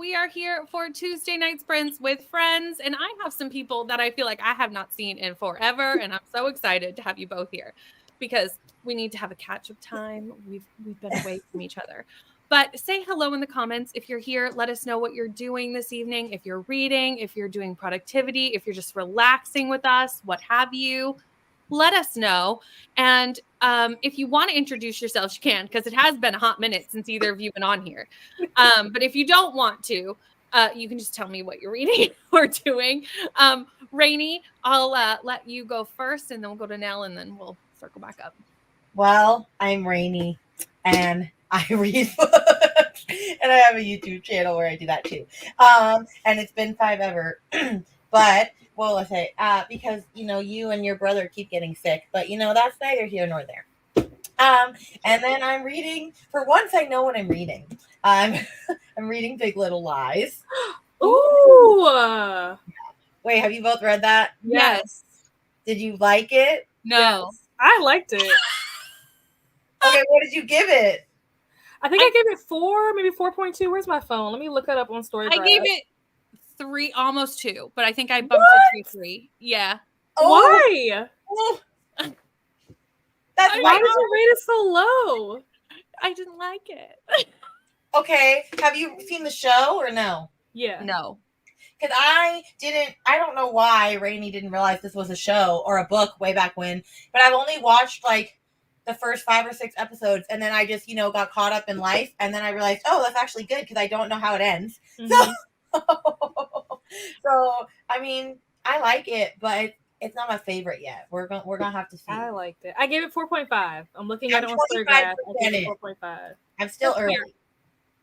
We are here for Tuesday Night Sprints with friends, and I have some people that I feel like I have not seen in forever, and I'm so excited to have you both here because we need to have a catch-up time. We've been away from each other. But say hello in the comments if you're here. Let us know what you're doing this evening, if you're reading, if you're doing productivity, if you're just relaxing with us, what have you. Let us know. And if you want to introduce yourselves, you can, because it has been a hot minute since either of you been on here. But if you don't want to, you can just tell me what you're reading or doing. Rainy, I'll let you go first, and then we'll go to Nell, and then we'll circle back up. Well, I'm Rainy, and I read books, and I have a YouTube channel where I do that too. And it's been 5 ever, but what will I say? Because you and your brother keep getting sick, but that's neither here nor there. And then I'm reading. For once, I know what I'm reading. I'm reading Big Little Lies. Ooh. Wait, have you both read that? Yes. Did you like it? No. Yes. I liked it. Okay, what did you give it? I think I gave it 4, maybe 4.2. Where's my phone? Let me look it up on Storygraph. I gave it 3, almost 2, but I think I bumped it to 3. Yeah. Why? Oh, Why did you rate it so low? I didn't like it. Okay, have you seen the show or no? Yeah. No. Because I don't know why Rainy didn't realize this was a show or a book way back when, but I've only watched like the first 5 or 6 episodes, and then I just, got caught up in life, and then I realized, oh, that's actually good because I don't know how it ends. Mm-hmm. So, I mean, I like it, but it's not my favorite yet. We're gonna have to see. I liked it. I gave it 4.5. I'm looking at it on Storygraph. I gave it 4.5. I'm still early.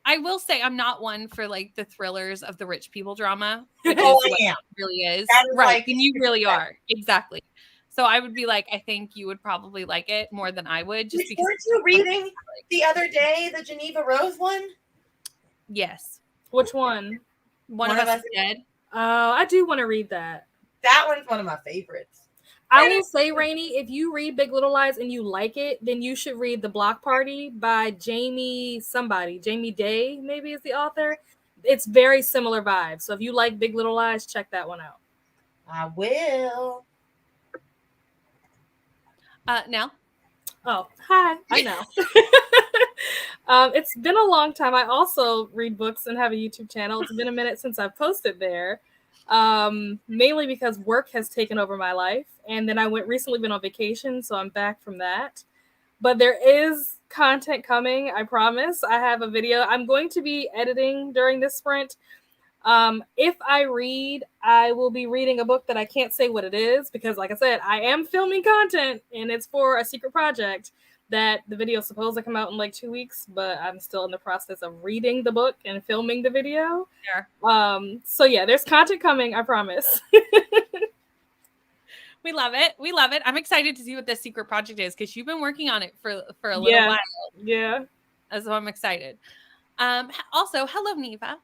I will say I'm not one for like the thrillers of the rich people drama. Which Oh, is I am. It really is. Right. Like, and you really are. Exactly. So I would be like, I think you would probably like it more than I would. Just because. Weren't you reading the other day the Geneva Rose one? Yes. Which one? One of Us is Dead. Oh, I do want to read that. That one's one of my favorites. I will say, Rainy, if you read Big Little Lies and you like it, then you should read The Block Party by Jamie Day, maybe is the author. It's very similar vibes. So if you like Big Little Lies, check that one out. I will. Now? Oh, hi. I know. It's been a long time. I also read books and have a YouTube channel. It's been a minute since I've posted there. Mainly because work has taken over my life, and then I recently been on vacation, so I'm back from that. But there is content coming, I promise. I have a video I'm going to be editing during this sprint. If I read, I will be reading a book that I can't say what it is because, like I said, I am filming content, and it's for a secret project that the video is supposed to come out in like 2 weeks, but I'm still in the process of reading the book and filming the video. Sure. So yeah, there's content coming, I promise. We love it. We love it. I'm excited to see what this secret project is because you've been working on it for a little while. Yeah. So I'm excited. Also, hello, Neva.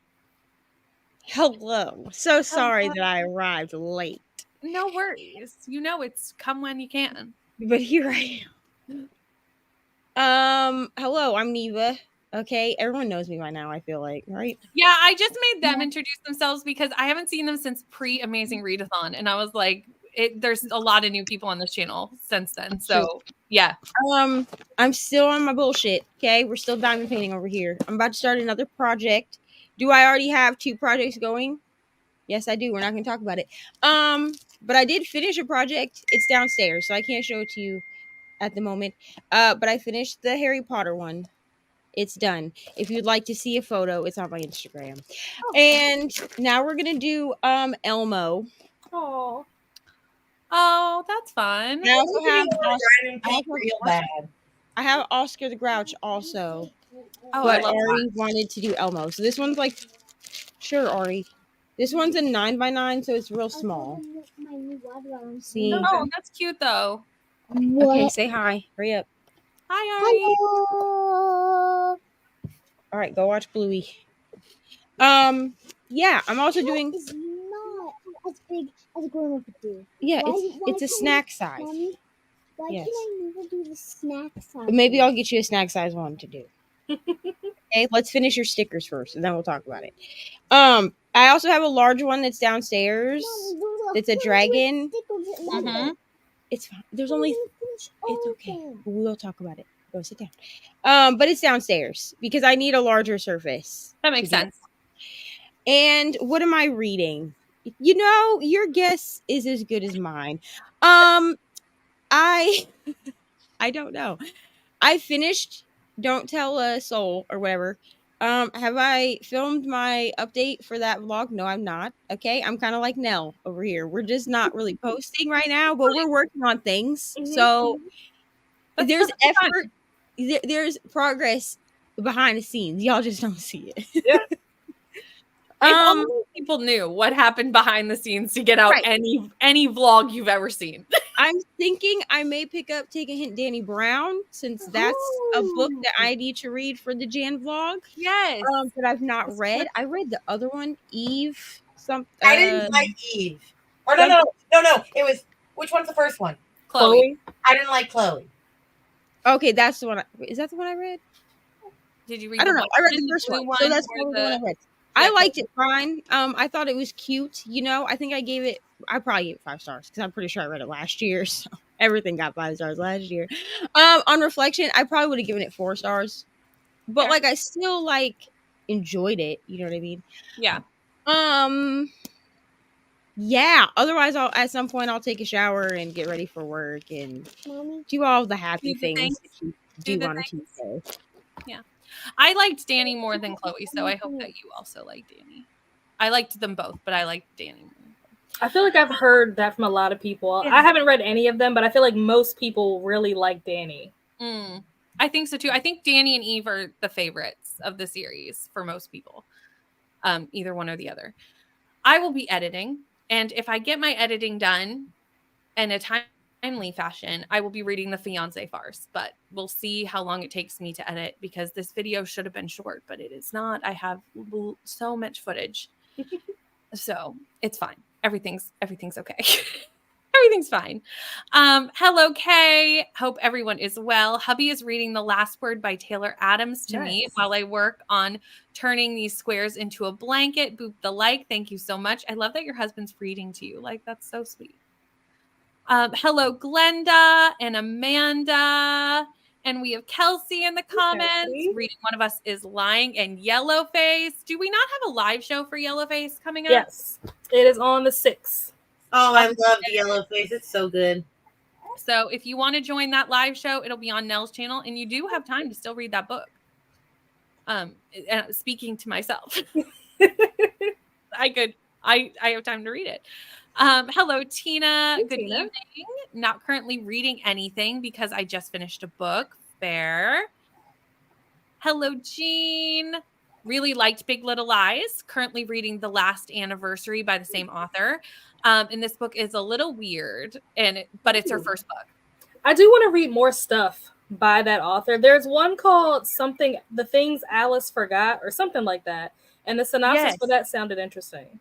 Hello. So sorry that I arrived late. No worries. It's come when you can. But here I am. Hello, I'm Neva. Okay, everyone knows me by now, I feel like, right? Yeah, I just made them introduce themselves because I haven't seen them since pre-Amazing Readathon, and I was like, there's a lot of new people on this channel since then. So yeah. I'm still on my bullshit. Okay, we're still diamond painting over here. I'm about to start another project. Do I already have 2 projects going? Yes, I do. We're not going to talk about it. But I did finish a project. It's downstairs, so I can't show it to you at the moment. But I finished the Harry Potter one. It's done. If you'd like to see a photo, it's on my Instagram. And now we're gonna do Elmo. Oh, that's fun. I also have Oscar the Grouch also. But Ari wanted to do Elmo. So this one's like, sure, Ari. This one's a 9x9, so it's real small. See? Oh, that's cute though. Okay, say hi. Hurry up. Hi, Ari. Hello. All right, go watch Bluey. Yeah, I'm also doing. It's not as big as a grown-up would do. Yeah, it's a snack size. Mommy, why can I never do the snack size? Maybe I'll get you a snack size one to do. Okay, let's finish your stickers first, and then we'll talk about it. I also have a large one that's downstairs. It's a dragon. Mhm. It's fine. There's only. It's okay. We'll talk about it. Go sit down. But it's downstairs because I need a larger surface. That makes to do sense. And what am I reading? You know, your guess is as good as mine. I I don't know. I finished Don't Tell a Soul or whatever. Have I filmed my update for that vlog? No, I'm not. Okay. I'm kind of like Nell over here. We're just not really posting right now, but we're working on things. Mhm. So That's there's perfectly fine. effort, there's progress behind the scenes. Y'all just don't see it. Yeah. If only people knew what happened behind the scenes to get out Right. any vlog you've ever seen. I'm thinking I may pick up Take a Hint, Danny Brown, since that's a book that I need to read for the Jan vlog. Yes. That I've not read. I read the other one, Eve. I didn't like Eve. Or no. It was, which one's the first one? Chloe, I didn't like Chloe. Okay, that's the one. Is that the one I read? did you read? I don't the know. I read blue the first one, one so that's or probably the one I read. Yeah, I liked it fine. I thought it was cute. You know, I think I probably gave it 5 stars because I'm pretty sure I read it last year. So everything got 5 stars last year. On reflection, I probably would have given it 4 stars, but Fair. like I still enjoyed it. You know what I mean? Yeah. Yeah. Otherwise, at some point I'll take a shower and get ready for work and do all the happy Do the things that you Do do the on a things. Tuesday. I liked Danny more than Chloe, so I hope that you also like Danny. I liked them both, but I liked Danny more. I feel like I've heard that from a lot of people. Yeah. I haven't read any of them, but I feel like most people really like Danny. I think so too. I think Danny and Eve are the favorites of the series for most people. Either one or the other. I will be editing, and if I get my editing done in a timely fashion, I will be reading the Fiancé farce, but we'll see how long it takes me to edit because this video should have been short, but it is not. I have so much footage. So it's fine. Everything's okay. Everything's fine. Hello, Kay. Hope everyone is well. Hubby is reading The Last Word by Taylor Adams to me Nice. while I work on turning these squares into a blanket. Boop the like. Thank you so much. I love that your husband's reading to you. Like, that's so sweet. Hello, Glenda and Amanda. And we have Kelsey in the comments. Kelsey. Reading One of Us is Lying and Yellowface. Do we not have a live show for Yellowface coming up? Yes, it is on the 6th. Oh, I love the yellow face. It's so good. So if you want to join that live show, it'll be on Nell's channel, and you do have time to still read that book. Speaking to myself, I have time to read it. Hello, Tina. Hey, Good Tina. evening. Not currently reading anything because I just finished a book. Fair. Hello, Jean. Really liked Big Little Lies. Currently reading The Last Anniversary by the same author. And this book is a little weird, but it's her first book. I do want to read more stuff by that author. There's one called something, The Things Alice Forgot, or something like that. And the synopsis Yes. for that sounded interesting.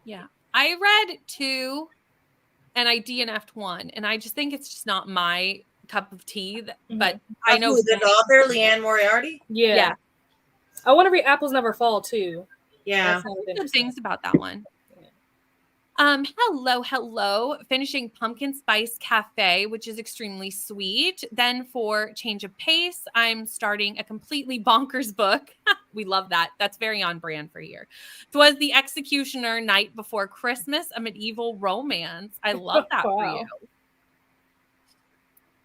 Yeah. I read 2 and I DNF'd 1. And I just think it's just not my cup of tea. But I know Who's the author, Leanne Moriarty? Yeah. Yeah. I want to read Apples Never Fall too. Yeah. That sounded good interesting. things about that one. Hello. Finishing Pumpkin Spice Cafe, which is extremely sweet. Then for change of pace, I'm starting a completely bonkers book. We love that. That's very on brand for here. Twas the Executioner Night Before Christmas, a medieval romance. I love that for Wow. you.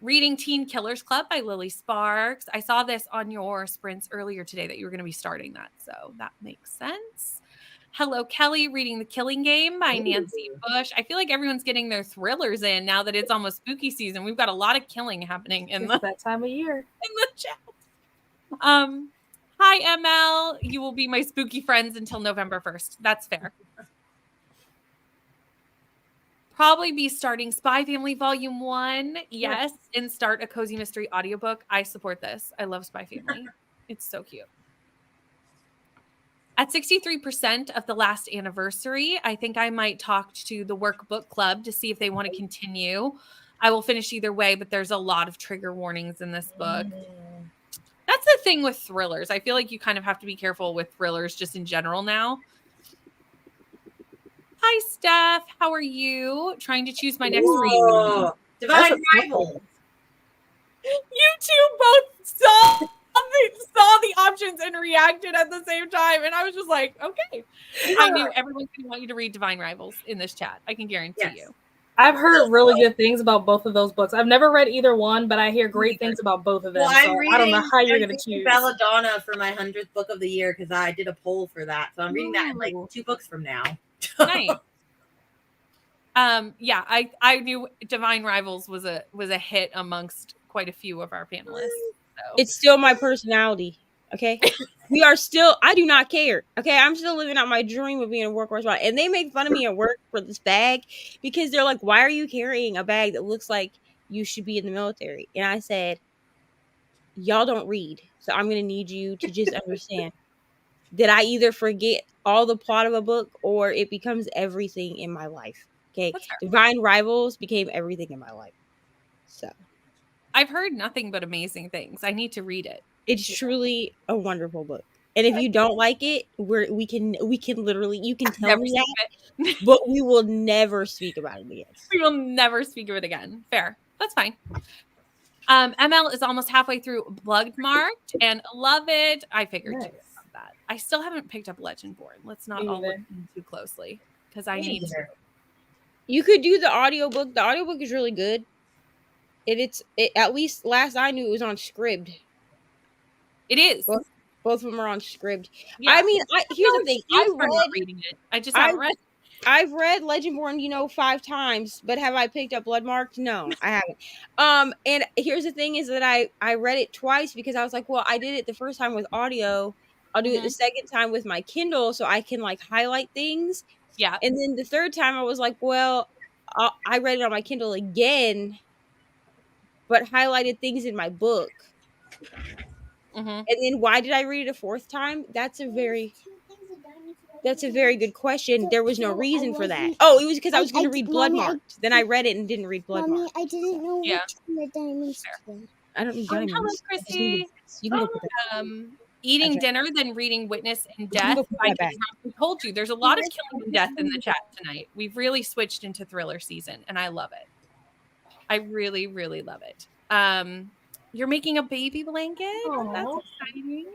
Reading Teen Killers Club by Lily Sparks. I saw this on your sprints earlier today that you were going to be starting that. So that makes sense. Hello, Kelly, reading The Killing Game by Nancy Bush. I feel like everyone's getting their thrillers in now that it's almost spooky season. We've got a lot of killing happening in It's that time of year. in the chat. Hi, ML. You will be my spooky friends until November 1st. That's fair. Probably be starting Spy Family Volume 1. Yes. And start a Cozy Mystery audiobook. I support this. I love Spy Family. It's so cute. At 63% of The Last Anniversary, I think I might talk to the Workbook Club to see if they want to continue. I will finish either way, but there's a lot of trigger warnings in this book. That's the thing with thrillers. I feel like you kind of have to be careful with thrillers just in general now. Hi, Steph. How are you? Trying to choose my next read. Whoa. Divine That's a- Rival. You two both saw the options and reacted at the same time. And I was just like, okay. I knew everyone's going to want you to read Divine Rivals in this chat. I can guarantee Yes. you. I've heard really good things about both of those books. I've never read either one, but I hear great things about both of them. Well, So I don't know how you're going to choose. Belladonna for my 100th book of the year because I did a poll for that. So I'm reading that in like Ooh. 2 books from now. Nice. Yeah, I knew Divine Rivals was a hit amongst quite a few of our panelists. So. It's still my personality. Okay. We are still, I do not care. Okay. I'm still living out my dream of being a war correspondent. And they make fun of me at work for this bag because they're like, why are you carrying a bag that looks like you should be in the military? And I said, y'all don't read. So I'm going to need you to just understand that I either forget all the plot of a book or it becomes everything in my life. Okay. That's fair. Divine Rivals became everything in my life. So I've heard nothing but amazing things. I need to read it. it's truly a wonderful book. And if you don't like it, we can literally, you can tell Never me speak that, of it. but we will never speak about it again. We will never speak of it again. Fair. That's fine. ML is almost halfway through Blood Marked and love it. I figured Nice. to about that. I still haven't picked up Legendborn. Let's not Me all look neither. in too closely because I need to. You could do the audiobook. The audiobook is really good. It at least last I knew it was on Scribd. It is. Both of them are on Scribd. Yeah. I mean, here's the thing. I'm not reading it. I just haven't read it. I've read Legendborn, 5 times, but have I picked up Bloodmarked? No, I haven't. And here's the thing is that I read it twice because I was like, well, I did it the first time with audio. I'll do it the second time with my Kindle so I can like highlight things. Yeah. And then the third time I was like, well, I read it on my Kindle again, but highlighted things in my book. Mm-hmm. And then why did I read it a fourth time? That's a very good question. There was no reason for that. Oh, it was because I was going to read Bloodmarked. Then I read it and didn't read Mommy, Bloodmarked. I didn't know Yeah. which one the diamonds were. I don't need Hello, diamonds. I just Chrissy. need this. You can go put that. Eating Okay. dinner, then reading Witness and You can Death. go put I that back. told you there's a lot of killing and death in the chat tonight. We've really switched into thriller season, and I love it. I really, really love it. You're making a baby blanket. That's Aw. exciting.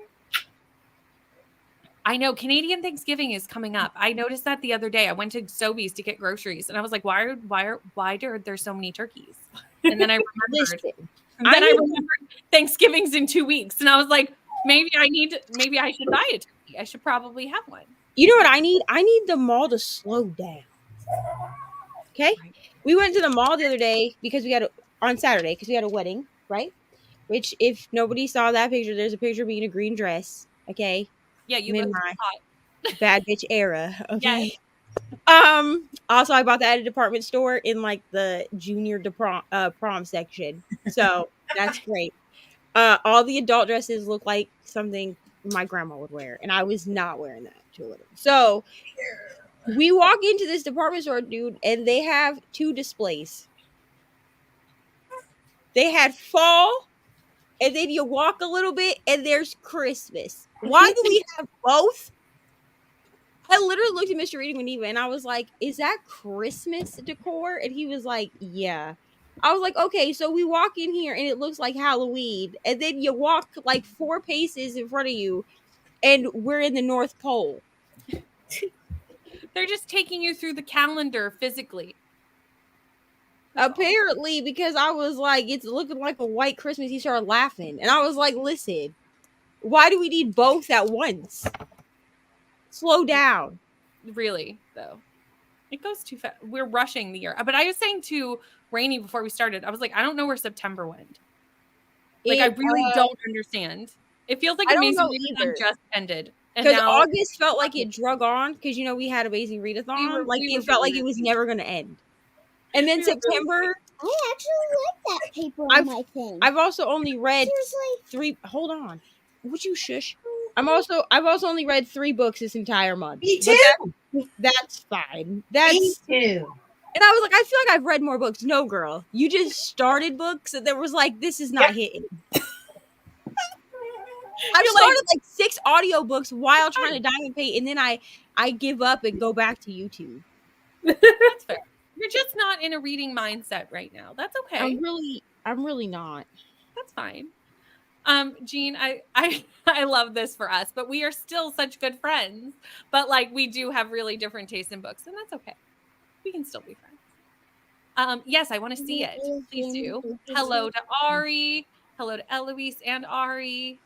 I know Canadian Thanksgiving is coming up. I noticed that the other day. I went to Sobeys to get groceries, and I was like, "Why are there so many turkeys?" And then I remembered. Listen, And then I remembered Thanksgiving's in 2 weeks, and I was like, maybe I should buy a turkey. I should probably have one. you know what I need? I need the mall to slow down. Okay? We went to the mall the other day because on Saturday because we had a wedding, right? Which, if nobody saw that picture, there's a picture of me in a green dress. Okay, Yeah, you I'm in look my hot. bad bitch era. Okay. Yes. Also, I bought that at a department store in like the junior prom section, so that's great. All the adult dresses look like something my grandma would wear, and I was not wearing that to a wedding. So we walk into this department store, dude, and they have 2 displays. They had fall, and then you walk a little bit, and there's Christmas. Why do we have both? I literally looked at Mr. Reading with Neva and I was like, is that Christmas decor? And he was like, yeah. I was like, okay, so we walk in here and it looks like Halloween. And then you walk like 4 paces in front of you and we're in the North Pole. They're just taking you through the calendar physically. Apparently, because I was like, it's looking like a white Christmas, he started laughing. And I was like, listen, why do we need both at once? Slow down. Really, though. It goes too fast. We're rushing the year. But I was saying to Rainey before we started, I was like, I don't know where September went. Like, I really don't understand. It feels like I don't Amazing know Readathon either. just ended. And Because now August felt like it drug on because we had Amazing Readathon. We were It felt like really it was never going to end. And then We were really September, I actually like that paper on I've- my thing. I've also only read Seriously, 3. Hold on, would you shush? I've also only read 3 books this entire month. Me But too. that's fine. Me That's too. and I was like, I feel like I've read more books. No, girl, you just started books, and there was like, this is not hitting. I've You're started like 6 audiobooks while trying to diamond paint, and then I give up and go back to YouTube. That's fair. You're just not in a reading mindset right now. That's okay. I'm really not. That's fine. Jean, I love this for us, but we are still such good friends. But like we do have really different tastes in books, and that's okay. We can still be friends. Yes, I want to see it. Please do. Hello to Ari. Hello to Eloise and Ari.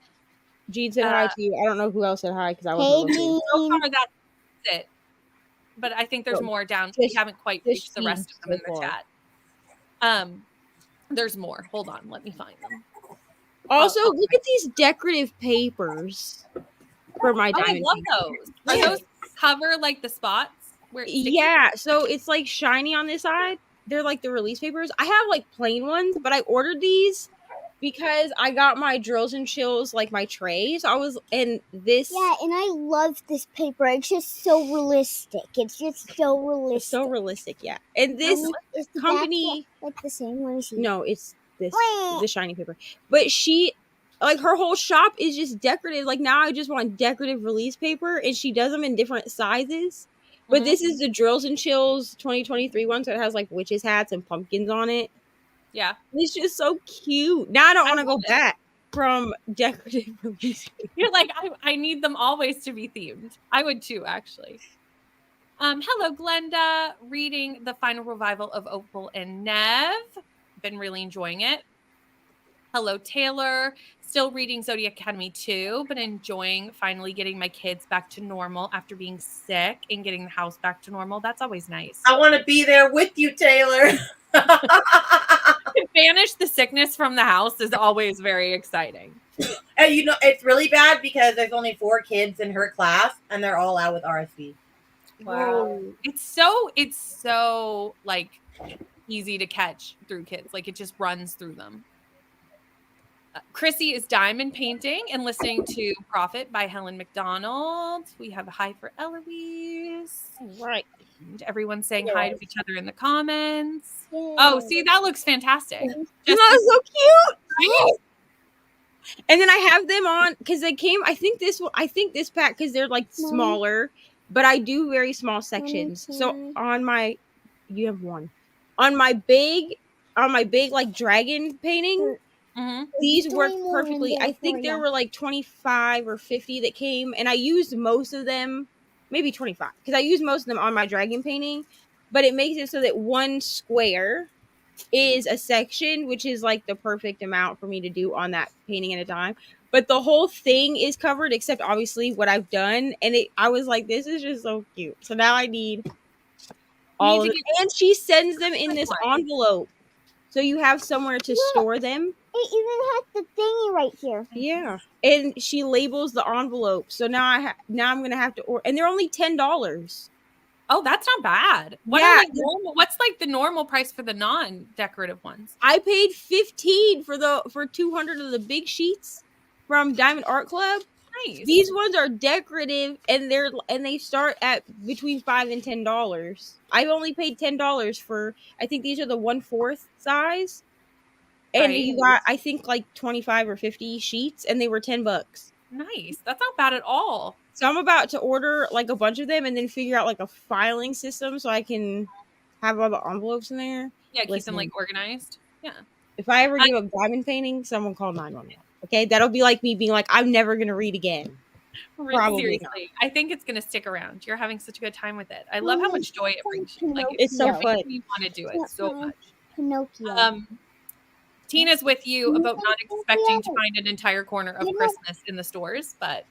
Jean said hi to you. I don't know who else said hi because I wasn't Hey, looking. So Jean. far, that's it. But I think there's Oh, more down. We just- haven't quite just reached the rest of them in so the far. chat. There's more. Hold on, let me find them. Also, look at these decorative papers for my Oh, I diamond love paint. those. Are Yeah. those cover like the spots where it's sticky? Yeah, so it's like shiny on this side. They're like the release papers. I have like plain ones, but I ordered these because I got my drills and chills, like my trays. And this Yeah, and I love this paper. It's just so realistic. It's just so is realistic. so realistic, yeah. And this Is the company, back like the same? Let me see. no, it's this Wah. the shiny paper. But she, like, her whole shop is just decorative. Like, now I just want decorative release paper, and she does them in different sizes. But Mhm. this is the Drills and Chills 2023 one, so it has like witches hats and pumpkins on it. Yeah. It's just so cute. Now I don't I want to go love it. back from decorative release paper. You're like, I need them always to be themed. I would too, actually. Hello, Glenda. Reading the final revival of Opal and Nev. Been really enjoying it. Hello, Taylor. Still reading Zodiac Academy 2, but enjoying finally getting my kids back to normal after being sick and getting the house back to normal. That's always nice. I want to be there with you, Taylor. To banish the sickness from the house is always very exciting. And you know, it's really bad because there's only 4 kids in her class and they're all out with RSV. Wow. It's so like easy to catch through kids. Like it just runs through them. Chrissy is diamond painting and listening to Prophet by Helen McDonald. We have a hi for Eloise. Right. And everyone's saying hi to each other in the comments. Yay. Oh, see, that looks fantastic. Isn't Just that so cute? right? And then I have them on because they came. I think this pack because they're like Mommy. smaller, but I do very small sections. So can on my, you have one, on my big like dragon painting. Mhm. These Three work more in perfectly. there I think for there ya. were like 25 or 50 that came, and I used most of them, maybe 25, because I used most of them on my dragon painting. But it makes it so that one square is a section, which is like the perfect amount for me to do on that painting at a time. But the whole thing is covered, except obviously what I've done, and I was like, this is just so cute. So now I need all of to it, and she sends them in this envelope, so you have somewhere to store them. It even has the thingy right here. Yeah, and she labels the envelope. So now I'm gonna have to order, and they're only $10. Oh, that's not bad. Yeah. What's like the normal price for the non-decorative ones? I paid $15 for 200 of the big sheets from Diamond Art Club. Nice. These ones are decorative, and they start at between $5 and $10. I've only paid $10 for. I think these are the 1/4 size, and Right. you got I think like 25 or 50 sheets, and they were $10. Nice. That's not bad at all. So I'm about to order like a bunch of them, and then figure out like a filing system so I can have all the envelopes in there. Yeah, keep Listen. them like organized. Yeah. If I ever give up diamond painting, someone call 911. Okay, that'll be like me being like, I'm never gonna read again. Probably Seriously, I think it's gonna stick around. You're having such a good time with it. I love how much joy it brings you. Like It's so it makes fun. me want to do it so much. Pinocchio. Tina's with you about not expecting to find an entire corner of You know- Christmas in the stores, but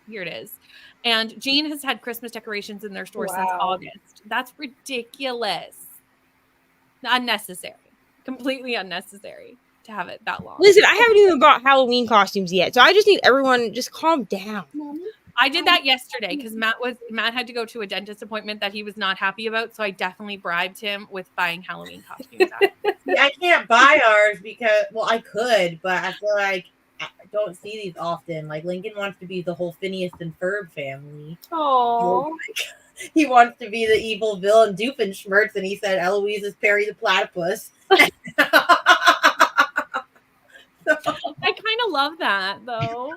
here it is. And Jean has had Christmas decorations in their store since Wow. August. That's ridiculous. Unnecessary. Completely unnecessary to have it that long. Listen, I haven't even bought Halloween costumes yet, so I just need everyone to just calm down. Mommy? I did that yesterday because Matt had to go to a dentist appointment that he was not happy about, so I definitely bribed him with buying Halloween costumes. See, I can't buy ours because, well, I could, but I feel like I don't see these often. Like Lincoln wants to be the whole Phineas and Ferb family. Oh, He wants to be the evil villain Doofenshmirtz, and he said Eloise is Perry the Platypus. I kind of love that though.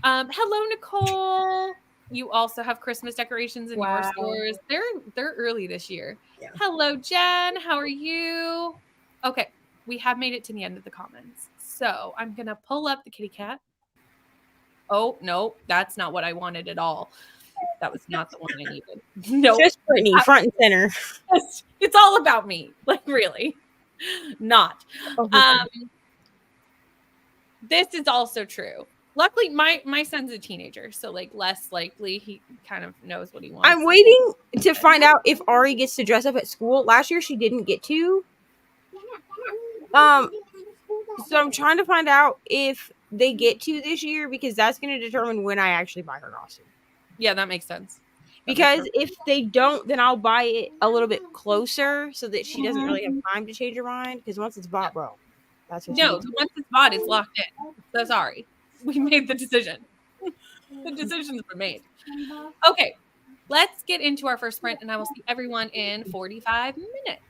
Hello, Nicole. You also have Christmas decorations in your Wow. stores. They're early this year. Yeah. Hello, Jen. How are you? Okay, we have made it to the end of the comments. So I'm gonna pull up the kitty cat. Oh no, that's not what I wanted at all. That was not the one I needed. No, Just Brittany, front and center. it's all about me. Like really, not. This is also true. Luckily, my son's a teenager, so like less likely he kind of knows what he wants. I'm waiting to find out if Ari gets to dress up at school. Last year she didn't get to. So I'm trying to find out if they get to this year because that's going to determine when I actually buy her costume. Yeah, that makes sense. Because if they don't, then I'll buy it a little bit closer so that she doesn't really have time to change her mind. Because once it's bought, bro, that's what she No, gets. once it's bought, it's locked in. So sorry. We made the decision. The decision's been made. Okay, let's get into our first sprint, and I will see everyone in 45 minutes.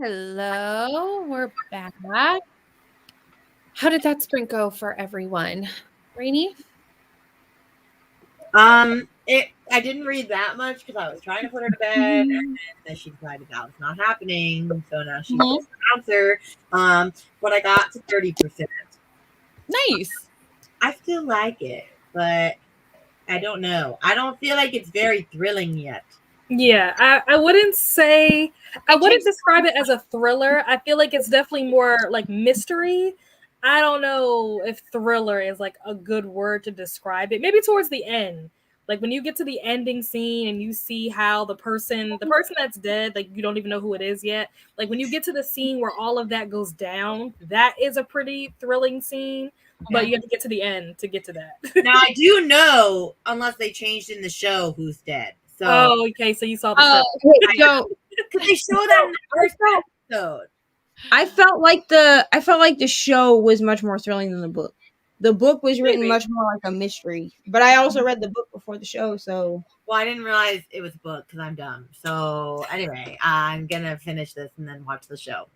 Hello, we're back. How did that sprint go for everyone? Rainy? I didn't read that much because I was trying to put her to bed, and then she decided that was not happening. So now she's Mhm. just an answer. But I got to 30%. Nice. I still like it, but I don't know. I don't feel like it's very thrilling yet. Yeah, I wouldn't say I wouldn't takes- describe it as a thriller. I feel like it's definitely more like mystery. I don't know if thriller is like a good word to describe it. Maybe towards the end. Like when you get to the ending scene and you see how the person that's dead, like you don't even know who it is yet. Like when you get to the scene where all of that goes down, that is a pretty thrilling scene. But you have to get to the end to get to that. Now I do know, unless they changed in the show, who's dead. So Oh, okay. So you saw the show. Wait, so because they show that in the first episode. I felt like the show was much more thrilling than the book. The book was written Maybe. much more like a mystery, but I also read the book before the show, so Well, I didn't realize it was a book because I'm dumb. So anyway, I'm gonna finish this and then watch the show.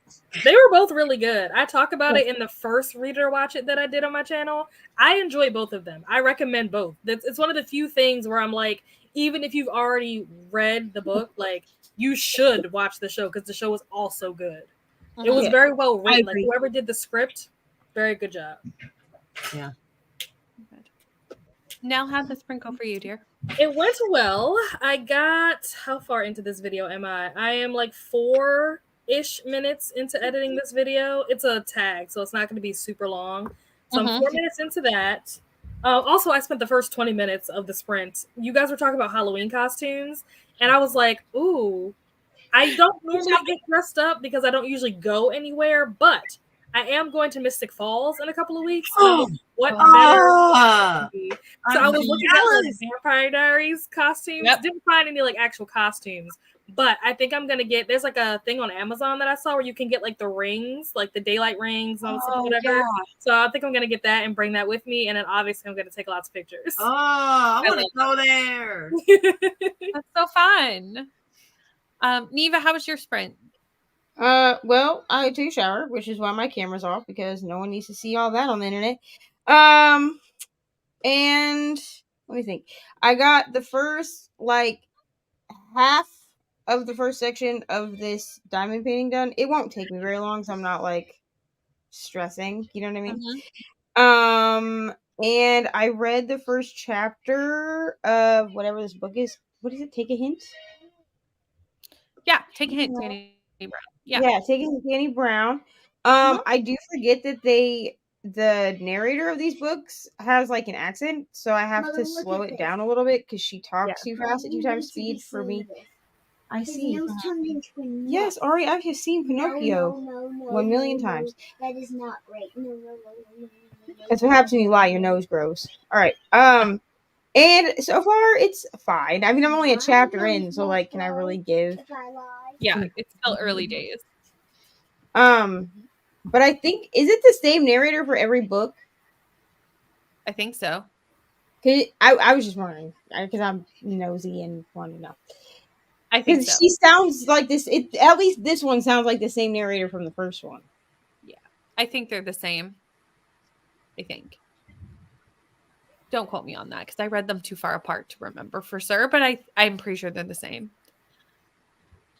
They were both really good. I talk about it in the first Reader Watch It that I did on my channel. I enjoy both of them. I recommend both. It's one of the few things where I'm like, even if you've already read the book, like you should watch the show because the show was also good. It was Yeah, very well I written. Like agree. whoever did the script, very good job. Now, how'd the sprint go for you, dear? It went well. I got how far into this video am I? I am like 4-ish minutes into editing this video. It's a tag, so it's not going to be super long. So I'm 4 minutes into that. Also, I spent the first 20 minutes of the sprint. You guys were talking about Halloween costumes, and I was like, ooh, I don't normally get dressed up because I don't usually go anywhere, but I am going to Mystic Falls in a couple of weeks. So what better? Ah, So I I'm was looking at like jealous. Vampire Diaries costumes. Yep. Didn't find any like actual costumes, but I think I'm gonna get. There's like a thing on Amazon that I saw where you can get like the rings, like the daylight rings, and whatever. So I think I'm gonna get that and bring that with me, and then obviously I'm gonna take lots of pictures. Oh, I want to go there. That's so fun. Neva, how was your sprint? well, I took a shower, which is why my camera's off because no one needs to see all that on the internet. And let me think. I got the first like half of the first section of this diamond painting done. It won't take me very long, so I'm not like stressing. You know what I mean? And I read the first chapter of whatever this book is. What is it? Take a hint. Yeah, take a hint, Danny Brown. Yeah. Take a hint, Danny Brown. I do forget that the narrator of these books has like an accent, so I have to slow it down a little bit because she talks too fast at 2 times speed for me. I see. Yes, Ari, I have seen Pinocchio 1 million times. That is not right. No. That's what happens when you lie. Your nose grows. All right. And so far it's fine. I mean, I'm only a chapter in, so like, can I really give? If I lie. Yeah, it's still early days. But I think is it the same narrator for every book? I think so. I was just wondering because I'm nosy and want to know. I think Because so. she sounds like this. At least this one sounds like the same narrator from the first one. I think they're the same. I think. Don't quote me on that because I read them too far apart to remember for sure, but I'm pretty sure they're the same.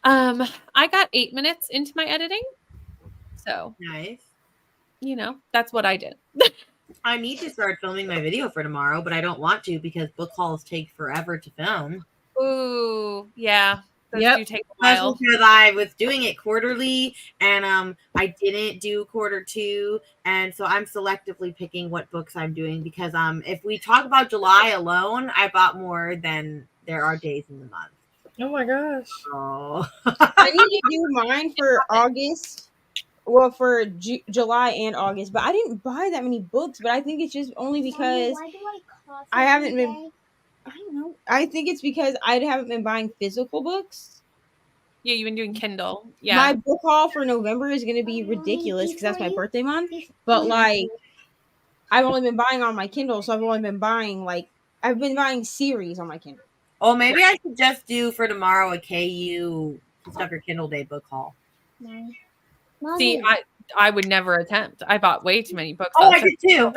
I got 8 minutes into my editing. So, Nice. That's what I did. I need to start filming my video for tomorrow, but I don't want to because book hauls take forever to film. Ooh, yeah. Those Yep. do take a That's while. because I was doing it quarterly and I didn't do quarter 2, and so I'm selectively picking what books I'm doing because if we talk about July alone, I bought more than there are days in the month. Oh my gosh. Oh. I need to do mine for August. Well, for July and August, but I didn't buy that many books. But I think it's just only because Why do I cough I haven't every been- day? I don't know. I think it's because I haven't been buying physical books. Yeah, you've been doing Kindle. Yeah. My book haul for November is going to be ridiculous because that's my birthday month. But like, I've only been buying on my Kindle, so I've been buying series on my Kindle. Oh, maybe I should just do for tomorrow a KU Stuff Your Kindle Day book haul. See, I would never attempt. I bought way too many books. Oh, I did too.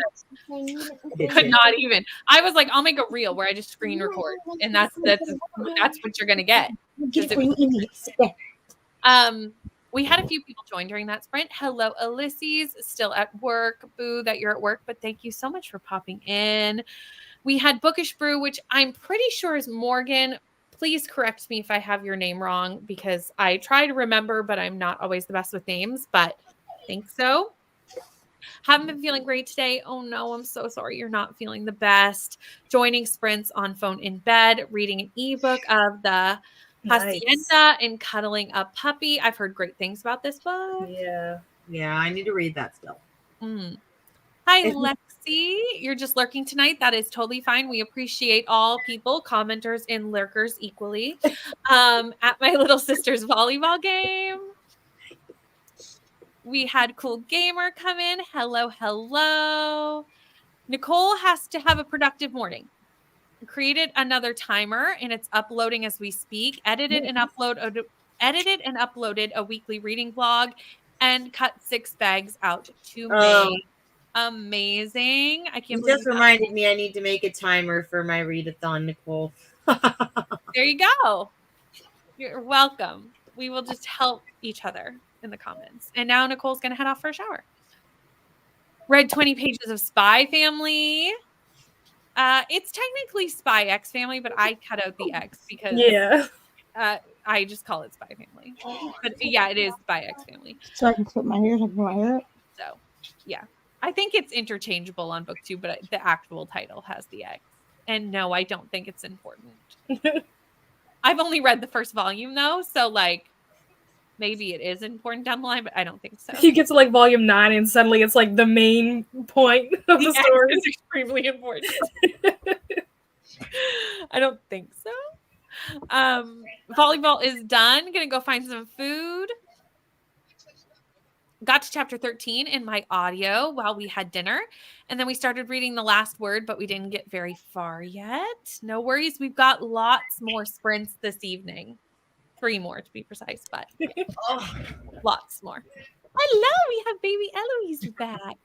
Could not even. I was like, I'll make a reel where I just screen record, and that's what you're gonna get. We had a few people join during that sprint. Hello, Ulysses, still at work. Boo that you're at work, but thank you so much for popping in. We had Bookish Brew, which I'm pretty sure is Morgan. Please correct me if I have your name wrong, because I try to remember, but I'm not always the best with names, but I think so. Haven't been feeling great today. Oh no, I'm so sorry you're not feeling the best. Joining sprints on phone in bed, reading an ebook of the Hacienda, and cuddling a puppy. I've heard great things about this book. Yeah, I need to read that still. Hi, Lexi. You're just lurking tonight. That is totally fine. We appreciate all people, commenters and lurkers equally. At my little sister's volleyball game. We had Cool Gamer come in. Hello, hello. Nicole has to have a productive morning. Created another timer, and it's uploading as we speak. Edited and uploaded a weekly reading vlog, and cut 6 bags out to me. Amazing. I can't believe just reminded me I need to make a timer for my readathon, Nicole. There you go. You're welcome. We will just help each other in the comments. And now Nicole's going to head off for a shower. Read 20 pages of Spy Family. It's technically Spy X Family, but I cut out the X because I just call it Spy Family. But yeah, it is Spy X Family. So I can put my hair up. So yeah, I think it's interchangeable on book 2, but the actual title has the X. And no, I don't think it's important. I've only read the first volume though, so like maybe it is important down the line, but I don't think so. You get to like volume 9 and suddenly it's like the main point of the story. It's extremely important. I don't think so. Volleyball is done. Gonna go find some food. Got to chapter 13 in my audio while we had dinner. And then we started reading The Last Word, but we didn't get very far yet. No worries. We've got lots more sprints this evening. 3 more to be precise, but lots more. Hello, we have baby Eloise back.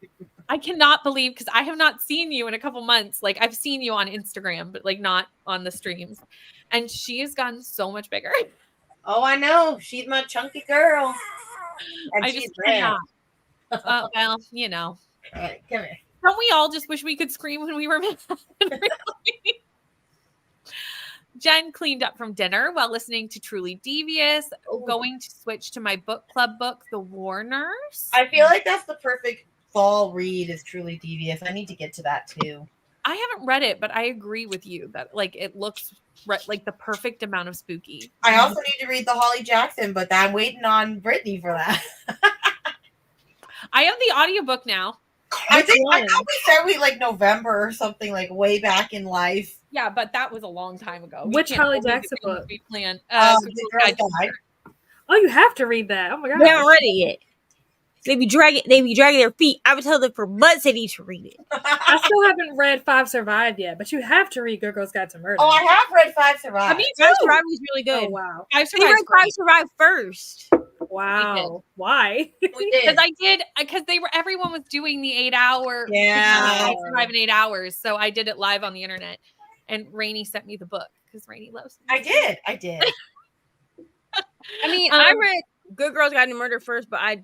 I cannot believe, because I have not seen you in a couple months. Like, I've seen you on Instagram, but like not on the streams. And she has gotten so much bigger. Oh, I know. She's my chunky girl. And I she's just red. cannot. Well, you know. All right, come here. Don't we all just wish we could scream when we were mad? Really? Jen cleaned up from dinner while listening to Truly Devious, going to switch to my book club book, The War Nurse. I feel like that's the perfect fall read is Truly Devious. I need to get to that too. I haven't read it, but I agree with you that like it looks like the perfect amount of spooky. I also need to read the Holly Jackson, but I'm waiting on Brittany for that. I have the audiobook now. I thought we said we like November or something, like way back in life. Yeah, but that was a long time ago. Which Holly Jackson book? We planned. The Girl's Guide. Oh, you have to read that. Oh my god. They haven't read it yet. They be dragging their feet. I would tell them for months they need to read it. I still haven't read 5 Survive yet, but you have to read Good Girls Guide to Murder. Oh, I have read 5 Survive. Me Five too. Survive was really good. Oh wow. Five They read Survive Five Survive first. Wow. Why? We did. because everyone was doing the 8-hour. Yeah. I Survive in 8 hours, so I did it live on the internet. And Rainey sent me the book because Rainey loves me. I did. I mean, I read Good Girls Guide to Murder first, but I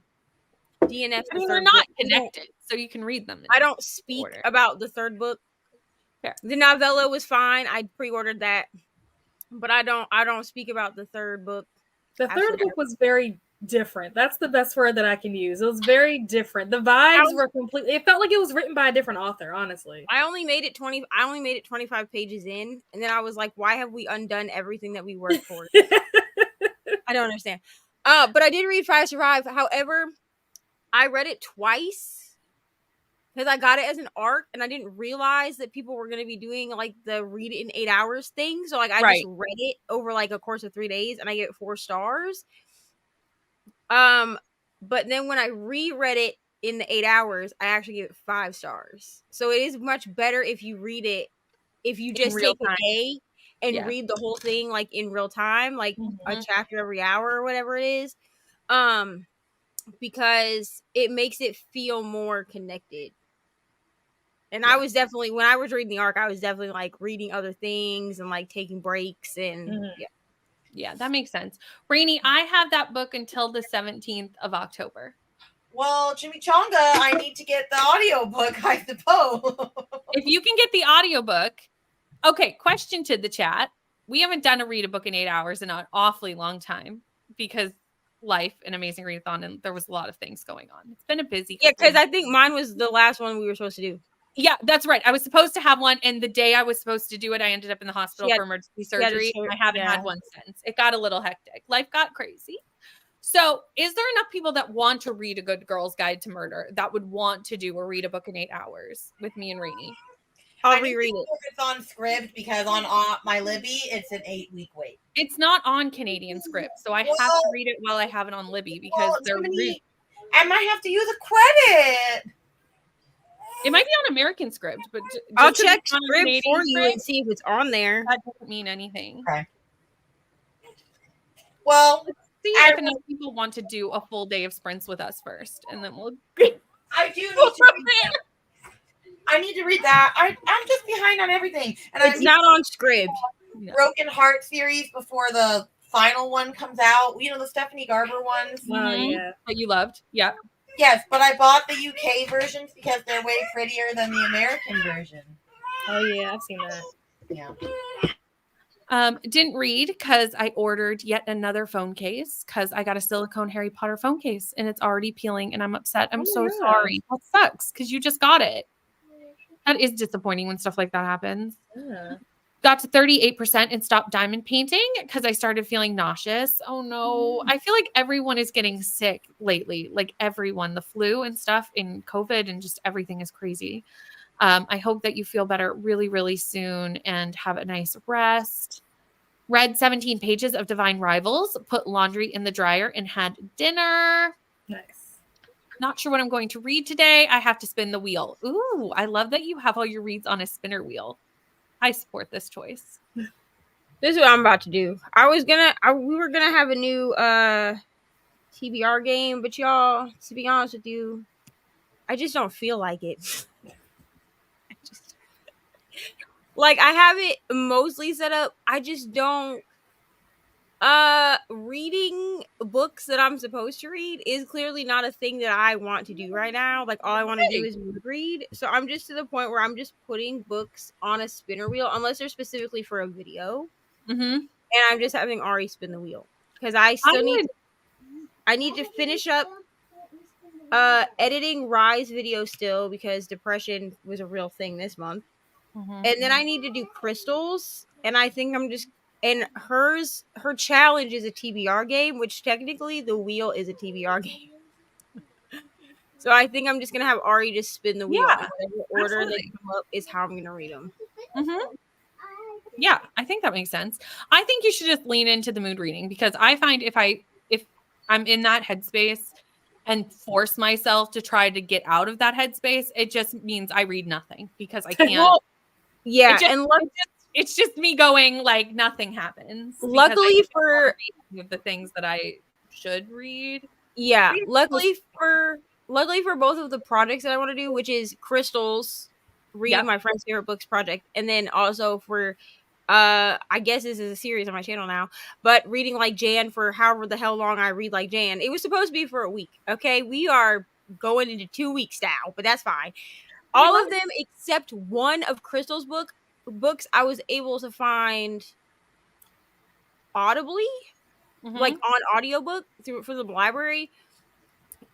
DNF. I mean, they're not connected, so you can read them. I don't speak about the third book. Fair. The novella was fine. I pre-ordered that, but I don't speak about the third book. The third book was very different. That's the best word that I can use. It was very different. The vibes were completely. It felt like it was written by a different author. Honestly, I only made it 25 pages in, and then I was like, "Why have we undone everything that we worked for?" I don't understand. But I did read Five Survive. However, I read it twice because I got it as an arc, and I didn't realize that people were going to be doing like the read it in 8 hours thing. So like I just read it over like a course of 3 days, and I gave it 4 stars. But then when I reread it in the 8 hours, I actually gave it 5 stars. So it is much better if you read it, if you just take a day and read the whole thing like in real time, like a chapter every hour or whatever it is. because it makes it feel more connected. And Yeah. I was definitely, when I was reading the arc, I was definitely like reading other things and like taking breaks and Mhm. yeah. Yeah, that makes sense. Rainy, I have that book until the 17th of October. Well, Chimichanga, I need to get the audiobook, I suppose. If you can get the audiobook, okay, question to the chat. We haven't done a read a book in 8 hours in an awfully long time because life and Amazing Readathon, and there was a lot of things going on. It's been a busy Yeah, couple of because I think mine was the last one we were supposed to do. Yeah, that's right. I was supposed to have one, and the day I was supposed to do it, I ended up in the hospital She had- for emergency she had a surgery. sur- I haven't yeah. had one since. It got a little hectic. Life got crazy. So, is there enough people that want to read A Good Girl's Guide to Murder that would want to do or read a book in 8 hours with me and Rainy? I'll I need to reread see it. if it's on Scribd because on my Libby, it's an 8-week wait. It's not on Canadian script, so I have to Well- read it while I have it on Libby because Well, they're Jiminy, I might have to use a credit. it might be on American script, but I'll just 'cause check it's on script Canadian for you script, and see if it's on there. that doesn't mean anything. Okay. Well, See I if enough people want to do a full day of sprints with us first, and then we'll. I do need to read that. I need to read that. I'm just behind on everything. And It's I'm not on script. No. Broken Heart series before the final one comes out. You know, the Stephanie Garber ones. Oh Mhm. yeah. That you loved, yeah. Yes, but I bought the UK versions because they're way prettier than the American version. Oh yeah, I've seen that. Yeah. Didn't read because I ordered yet another phone case because I got a silicone Harry Potter phone case and it's already peeling and I'm upset. I'm Oh so my sorry. That sucks because you just got it. That is disappointing when stuff like that happens. Yeah. Got to 38% and stopped diamond painting because I started feeling nauseous. Oh no. I feel like everyone is getting sick lately. Like everyone, the flu and stuff in COVID and just everything is crazy. I hope that you feel better really, really soon and have a nice rest. Read 17 pages of Divine Rivals, put laundry in the dryer, and had dinner. Nice. Not sure what I'm going to read today. I have to spin the wheel. Ooh, I love that you have all your reads on a spinner wheel. I support this choice. This is what I'm about to do. We were gonna have a new TBR game, but y'all, to be honest with you, I just don't feel like it. Like I have it mostly set up. I just don't. Reading books that I'm supposed to read is clearly not a thing that I want to do right now. Like all I want to do is read. So I'm just to the point where I'm just putting books on a spinner wheel unless they're specifically for a video. Mm-hmm. And I'm just having Ari spin the wheel because I need to finish up editing Rise video still because depression was a real thing this month. Mm-hmm. And then I need to do crystals, and I think and her challenge is a TBR game, which technically the wheel is a TBR game. So I think I'm just gonna have Ari just spin the wheel. Yeah, and whatever order they absolutely. come up is how I'm gonna read them. Mm-hmm. Yeah, I think that makes sense. I think you should just lean into the mood reading because I find if I'm in that headspace and force myself to try to get out of that headspace, it just means I read nothing because I can't. Well, yeah, It just- and it's just me going like nothing happens. because I luckily don't for wanna read the things that I should read. yeah, Read luckily for both of the projects that I want to do, which is crystals, reading Yeah. my friend's favorite books project, and then also for I guess this is a series on my channel now, but reading like Jan for however the hell long I read like Jan. It was supposed to be for a week. Okay, we are going into 2 weeks now, but that's fine. All of them except one of Crystal's books I was able to find audibly, Mhm. like on audiobook for the library.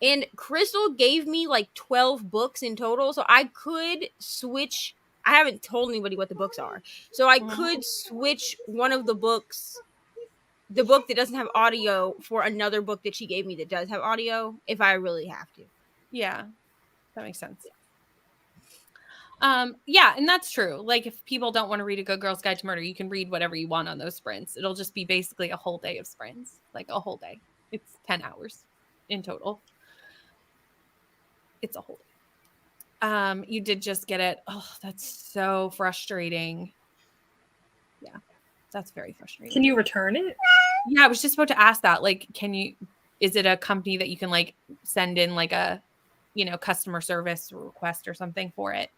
And Crystal gave me like 12 books in total, so I could switch. I haven't told anybody what the books are, so I could switch one of the books, the book that doesn't have audio, for another book that she gave me that does have audio, if I really have to. Yeah, that makes sense. Yeah, and that's true. Like if people don't want to read A Good Girl's Guide to Murder, you can read whatever you want on those sprints. It'll just be basically a whole day of sprints, like a whole day. It's 10 hours in total. It's a whole day. You did just get it. Oh, that's so frustrating. Yeah, that's very frustrating. Can you return it? Yeah, I was just about to ask that. Like, can you is it a company that you can like send in like a, customer service request or something for it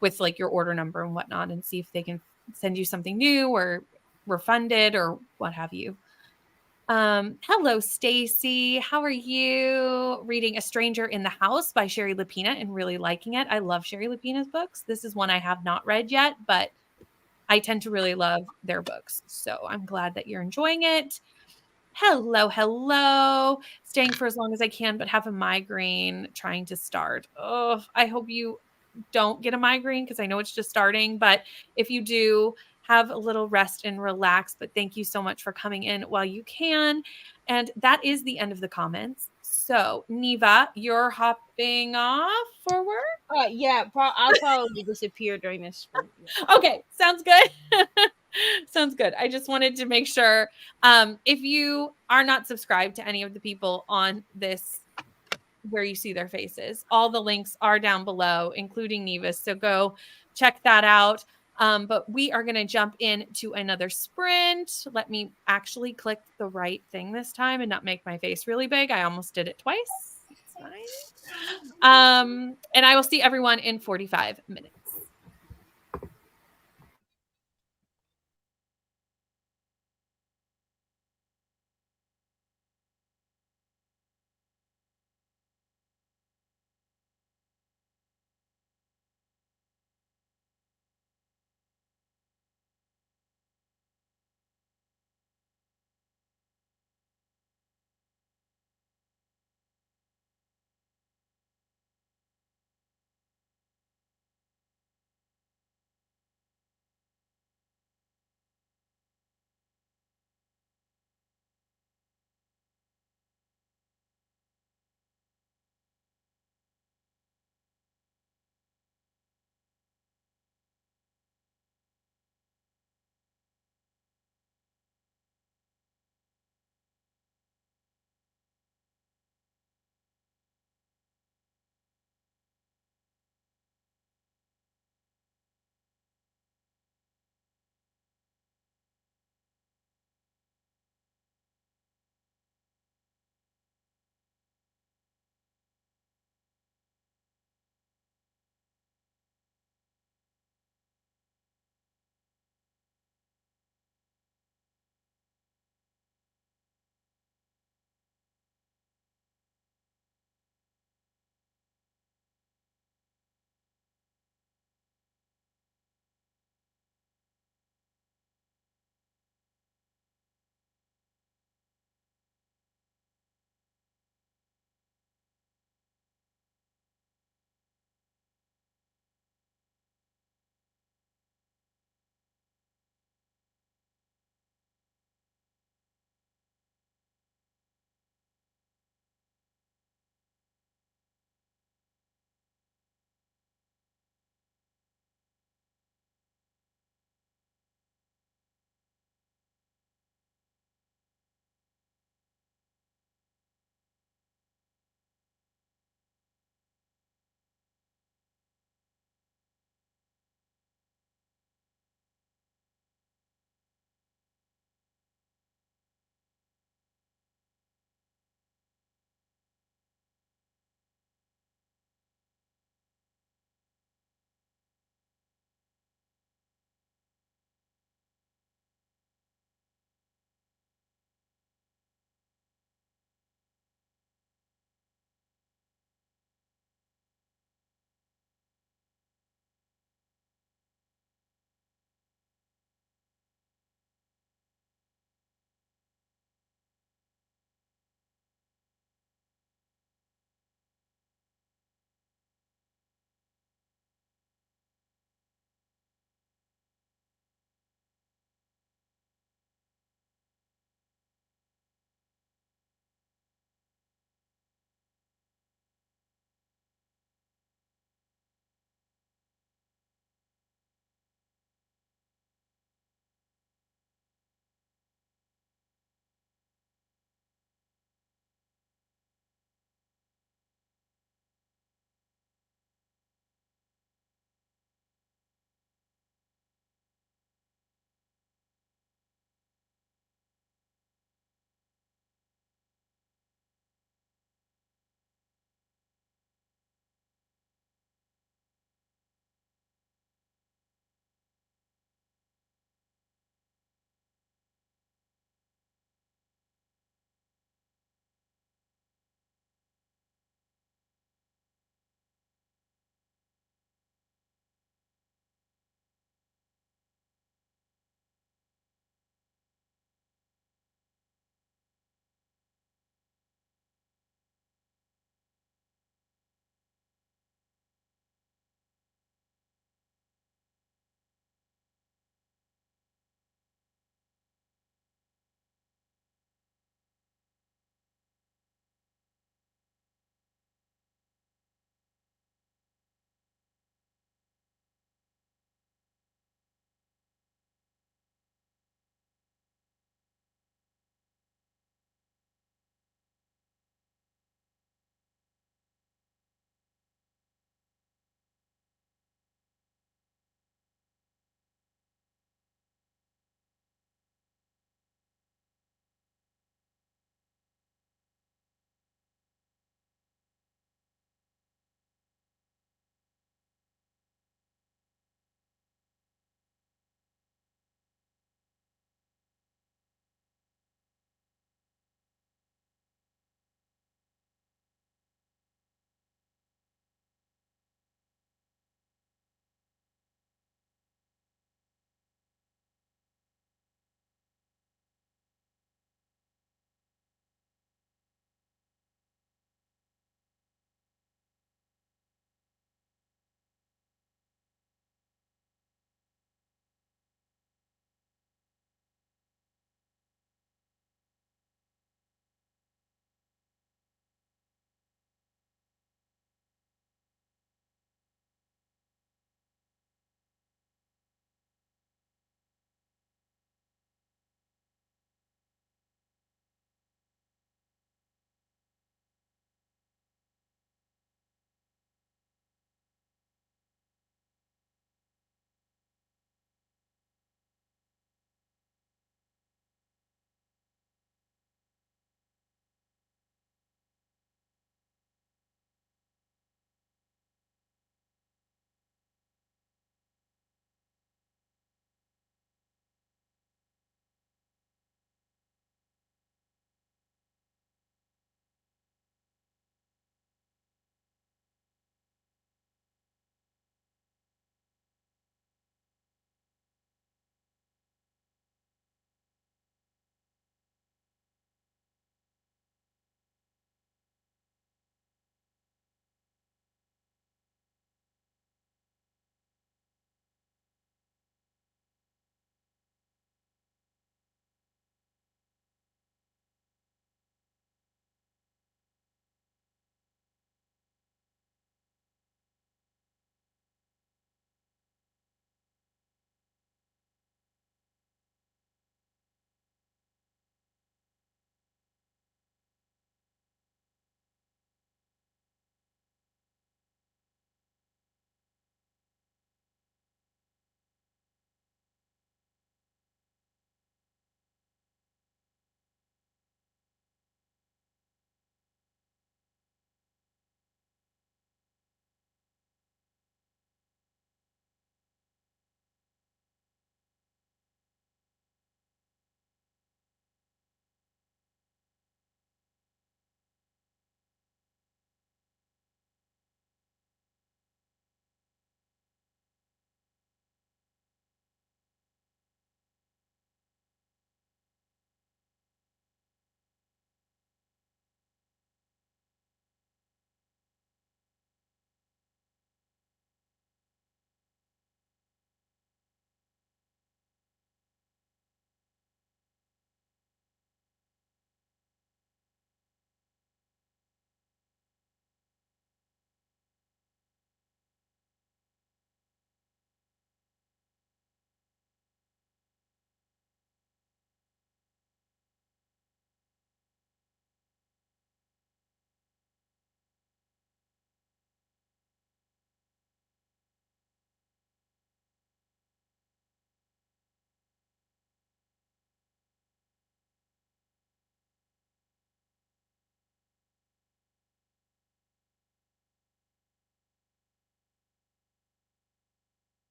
with like your order number and whatnot, and see if they can send you something new or refund it or what have you. Hello, Stacy. How are you? Reading A Stranger in the House by Sherry Lapina and really liking it. I love Sherry Lapina's books. This is one I have not read yet, but I tend to really love their books. So I'm glad that you're enjoying it. Hello, hello. Staying for as long as I can, but have a migraine trying to start. Oh, I hope you don't get a migraine because I know it's just starting. But if you do, have a little rest and relax. But thank you so much for coming in while you can. And that is the end of the comments. So, Neva, you're hopping off for work? Yeah, I'll probably disappear during this sprint. Okay, sounds good. Sounds good. I just wanted to make sure. If you are not subscribed to any of the people on this, where you see their faces, all the links are down below, including Neva's. So go check that out. But we are going to jump into another sprint. Let me actually click the right thing this time and not make my face really big. I almost did it twice. It's fine. And I will see everyone in 45 minutes.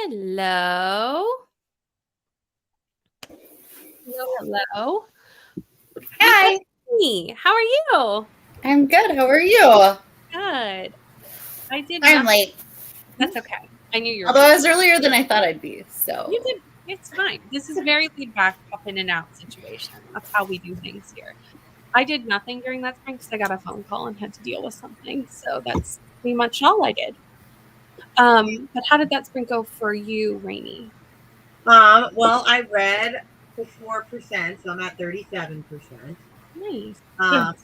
Hello. Hello. Hi, Hey, how are you? I'm good. How are you? Good. I did I'm not. late, That's okay. I knew you were. although I was earlier than I thought I'd be. So You did. It's fine. This is very laid back, up in and out situation. That's how we do things here. I did nothing during that sprint because I got a phone call and had to deal with something. So that's pretty much all I did. But how did that sprint go for you, Rainy? Well, I read for 4%, so I'm at 37%. Nice. And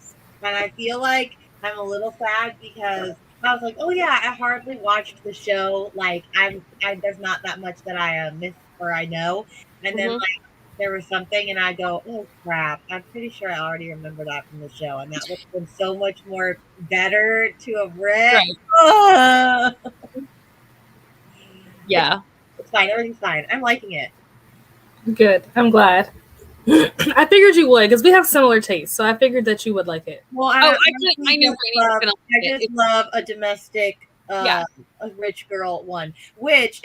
I feel like I'm a little sad because I was like, oh yeah, I hardly watched the show. Like there's not that much that I miss or I know. And then Mhm. like there was something, and I go, oh crap, I'm pretty sure I already remember that from the show, and that would have been so much more better to have read. Right. Ah. Yeah. It's fine. Everything's fine. I'm liking it. Good. I'm glad. I figured you would because we have similar tastes, so I figured that you would like it. Well, I knew Rainy was gonna I like it. just love a domestic, Yeah. a rich girl one. Which,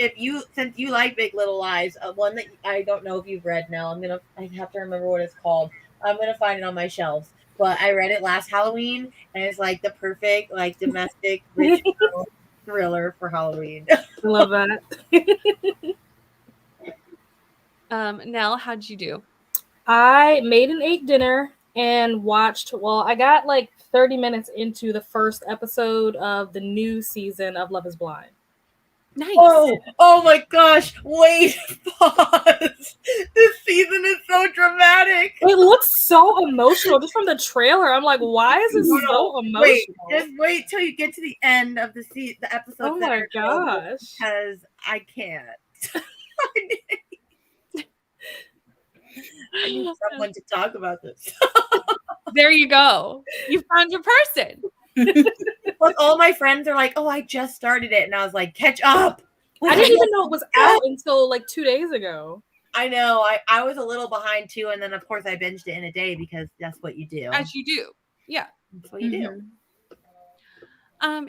since you like Big Little Lies, one that I don't know if you've read now. I have to remember what it's called. I'm gonna find it on my shelves. But I read it last Halloween, and it's like the perfect like domestic rich girl thriller for Halloween. I love that. Nell, how'd you do? I made and ate dinner and watched. Well, I got like 30 minutes into the first episode of the new season of Love Is Blind. Nice. Oh my gosh! Wait, pause. This season is so dramatic. It looks so emotional just from the trailer. I'm like, why is it so emotional? Wait, just wait till you get to the end of the episode. Oh my gosh! Because I can't. I need someone to talk about this. There you go. You found your person. Like all my friends are like, "Oh, I just started it," and I was like, "Catch up!" I didn't even know it was out until like 2 days ago. I know. I was a little behind too, and then of course I binged it in a day because that's what you do. As you do. Yeah. That's what you do.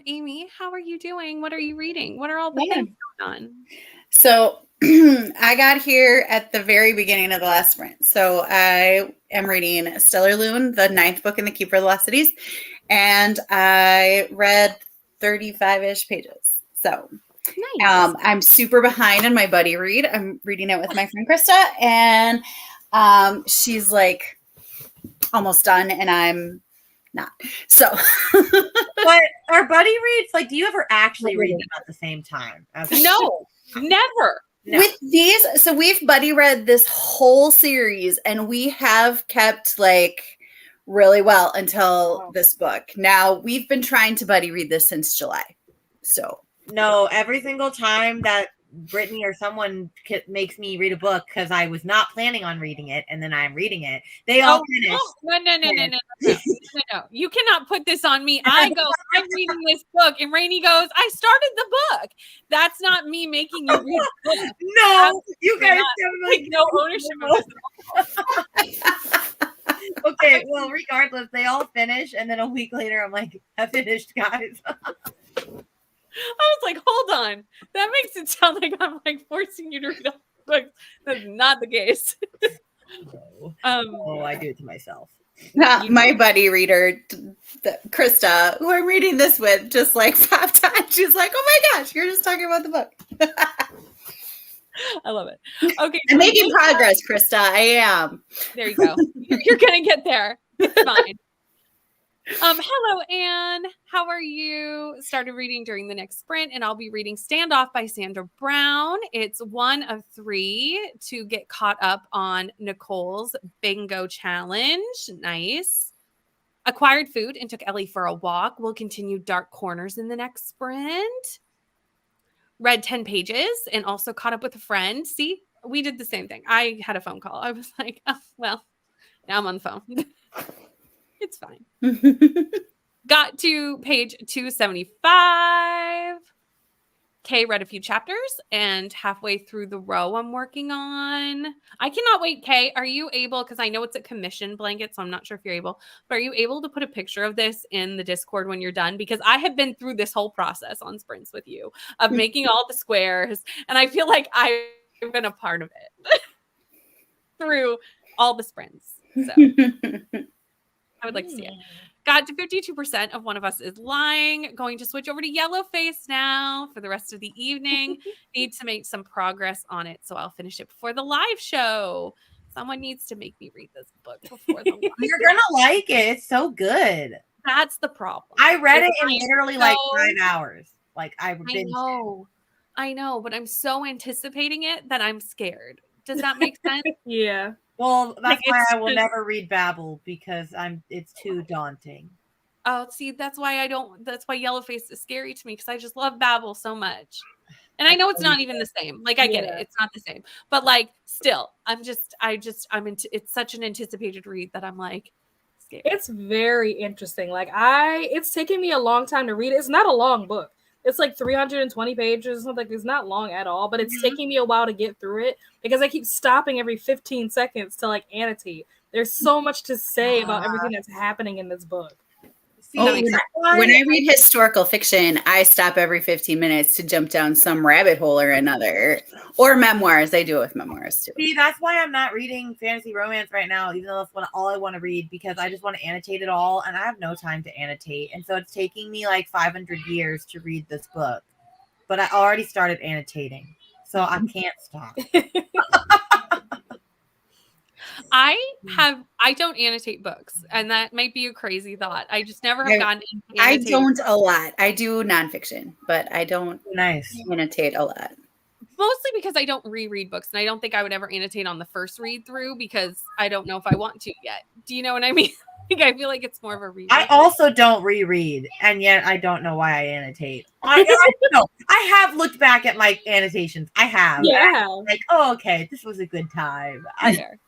Amy, how are you doing? What are you reading? What are all the things going on? So I got here at the very beginning of the last sprint. So I am reading Stellar Loon, the 9th book in the Keeper of the Lost Cities, and I read 35-ish pages. So Nice. I'm super behind on my buddy read. I'm reading it with my friend Krista, and she's like almost done, and I'm not. So But our buddy reads, like, do you ever actually read them at the same time? No, never. No. With these, so we've buddy read this whole series, and we have kept like really well until this book. Now we've been trying to buddy read this since July. So No, every single time that Brittany or someone makes me read a book because I was not planning on reading it, and then I'm reading it, they all finish. No. You cannot put this on me. I go, I'm reading this book, and Rainey goes, I started the book. That's not me making you read the book. No, you guys Take no ownership of this. Okay, well, regardless, they all finish, and then a week later, I'm like, I finished, guys. I was like, hold on. That makes it sound like I'm like forcing you to read all the books. That's not the case. I do it to myself. my buddy reader, Krista, who I'm reading this with, just like 5 times. She's like, "Oh my gosh, you're just talking about the book." I love it. Okay, I'm making progress, Krista. I am. There you go. You're gonna get there. It's fine. Hello, Anne. How are you? Started reading during the next sprint, and I'll be reading Standoff by Sandra Brown. It's one of 3 to get caught up on Nicole's bingo challenge. Nice. Acquired food and took Ellie for a walk. We'll continue Dark Corners in the next sprint. Read 10 pages and also caught up with a friend. See, we did the same thing. I had a phone call. I was like, oh, well, now I'm on the phone. It's fine. Got to page 275. Kay read a few chapters, and halfway through the row I'm working on. I cannot wait, Kay. Are you able, because I know it's a commission blanket, so I'm not sure if you're able, but are you able to put a picture of this in the Discord when you're done? Because I have been through this whole process on Sprints with you of making all the squares, and I feel like I've been a part of it through all the sprints. So I would like to see it. Got to 52% of one of us is lying. Going to switch over to yellow face now for the rest of the evening. Need to make some progress on it, so I'll finish it before the live show. Someone needs to make me read this book before the live You're show. gonna like it. It's so good. That's the problem. I read it It's in like literally like so- 5 hours. Like I I know, but I'm so anticipating it that I'm scared. Does that make sense? Yeah. Well, that's Like, why it's I will just- never read Babel because it's too daunting. Oh, see, that's why that's why Yellowface is scary to me, because I just love Babel so much. And I know it's not even the same. Like, I get it. Yeah. It's not the same. But like, still, it's such an anticipated read that I'm like scared. It's very interesting. Like it's taken me a long time to read it. It's not a long book. It's like 320 pages or something. It's not long at all, but it's taking me a while to get through it because I keep stopping every 15 seconds to like annotate. There's so much to say about everything that's happening in this book. See, Oh, makes that's why- When I read historical fiction, I stop every 15 minutes to jump down some rabbit hole or another. Or memoirs. I do it with memoirs too. See, that's why I'm not reading fantasy romance right now, even though that's all I want to read, because I just want to annotate it all, and I have no time to annotate. And so it's taking me like 500 years to read this book. But I already started annotating, so I can't stop. I don't annotate books, and that might be a crazy thought. I just never have gotten into I annotating. don't a lot. I do nonfiction, but I don't Nice. annotate a lot. Mostly because I don't reread books, and I don't think I would ever annotate on the first read through because I don't know if I want to yet. Do you know what I mean? Like, I feel like it's more of a read. I also don't reread, and yet I don't know why I annotate. I have looked back at my annotations. I have. Yeah. Like, oh, okay, this was a good time. Fair.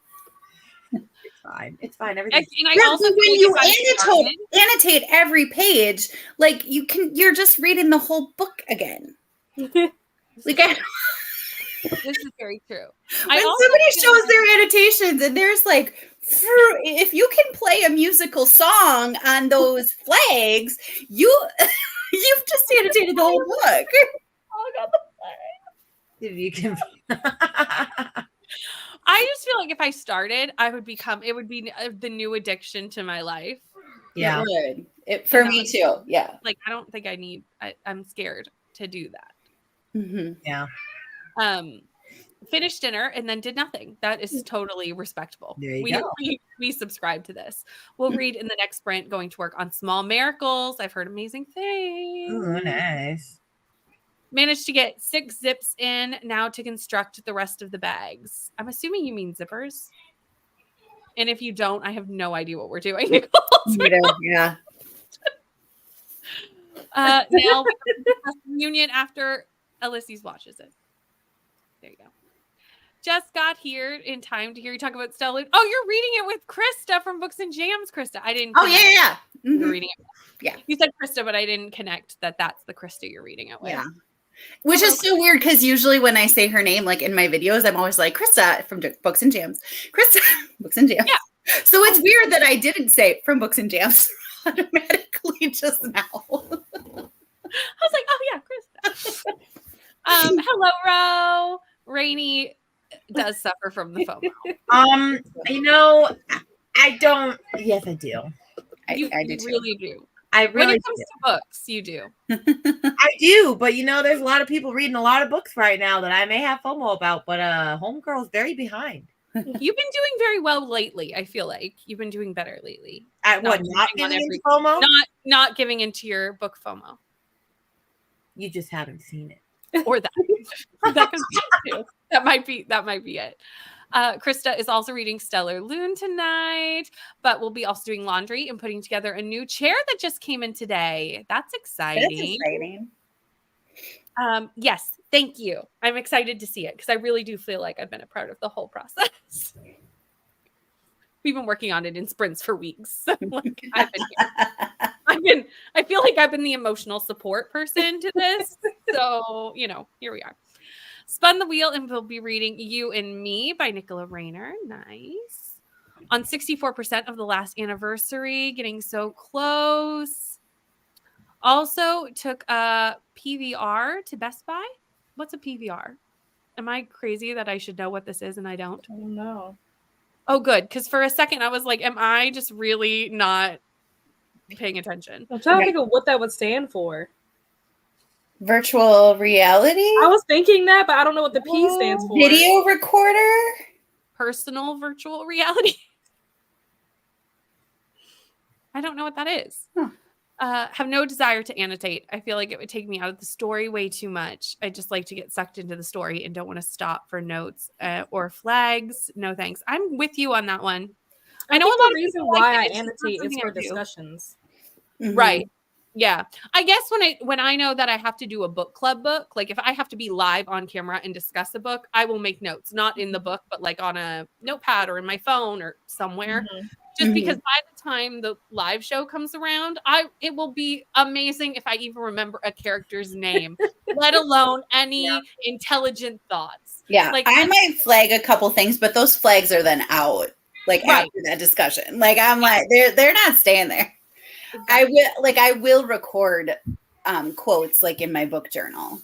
It's fine. It's fine. And Everything's I Yeah, also but when feel like you if I started- annotate every page, like you're just reading the whole book again. Like this is very true. when also somebody feel shows like- their annotations and there's like if you can play a musical song on those flags, you've just annotated the whole book. Oh, I got the flag. if you can. I just feel like if I started, it would be the new addiction to my life. Yeah. It would. For me too. Yeah. Like, I don't think I'm scared to do that. Mm-hmm. Yeah. Finished dinner and then did nothing. That is totally respectable. There you go. We subscribe to this. We'll read in the next sprint, going to work on Small Miracles. I've heard amazing things. Ooh, nice. Managed to get 6 zips in now to construct the rest of the bags. I'm assuming you mean zippers. And if you don't, I have no idea what we're doing. Yeah. Now reunion after Ulysses watches it. There you go. Just got here in time to hear you talk about Stella. Oh, you're reading it with Krista from Books and Jams, Krista. I didn't. Oh connect. yeah. You're Mhm. reading it. Yeah. You said Krista, but I didn't connect that that's the Krista you're reading it with. Yeah. Which is so weird because usually when I say her name, like in my videos, I'm always like Krista from Books and Jams. Krista, Books and Jams. Yeah. So it's weird that I didn't say from Books and Jams automatically just now. I was like, oh yeah, Krista. Hello, Ro. Rainy does suffer from the FOMO. You know, I don't. Yes, I do. I do You too. really do. I When really it comes do. to books, you do. I do, but you know, there's a lot of people reading a lot of books right now that I may have FOMO about, but Homegirl's very behind. You've been doing very well lately. I feel like you've been doing better lately. At Not what? Not jumping on giving into every- FOMO? Not giving into your book FOMO You just haven't seen it. or that. That could be it too. That might be it. Krista is also reading Stellar Loon tonight, but we'll be also doing laundry and putting together a new chair that just came in today. That's exciting. That's exciting. Yes, thank you. I'm excited to see it because I really do feel like I've been a part of the whole process. We've been working on it in sprints for weeks. Like, I feel like I've been the emotional support person to this. So, here we are. Spun the Wheel, and we'll be reading You and Me by Nicola Rayner. Nice. On 64% of the last anniversary, getting so close. Also took a PVR to Best Buy. What's a PVR? Am I crazy that I should know what this is and I don't? I don't know. Oh, good. Because for a second I was like, am I just really not paying attention? I'm trying to think of what that would stand for. Virtual reality? I was thinking that, but I don't know what the P stands for. Video recorder? Personal virtual reality. I don't know what that is. Huh. Have no desire to annotate. I feel like it would take me out of the story way too much. I just like to get sucked into the story and don't want to stop for notes or flags. No thanks. I'm with you on that one. I know think a lot the of reason people like why it. I It's just not annotate is something for I do. discussions. Mhm. Right. Yeah. I guess when I know that I have to do a book club book, like if I have to be live on camera and discuss a book, I will make notes, not in the book, but like on a notepad or in my phone or somewhere. Mhm. Just Mhm. because by the time the live show comes around, it will be amazing if I even remember a character's name, let alone any intelligent thoughts. Yeah, Like I might flag a couple things, but those flags are then out, like Right. after that discussion. Like I'm like, they're not staying there. I will record quotes like in my book journal.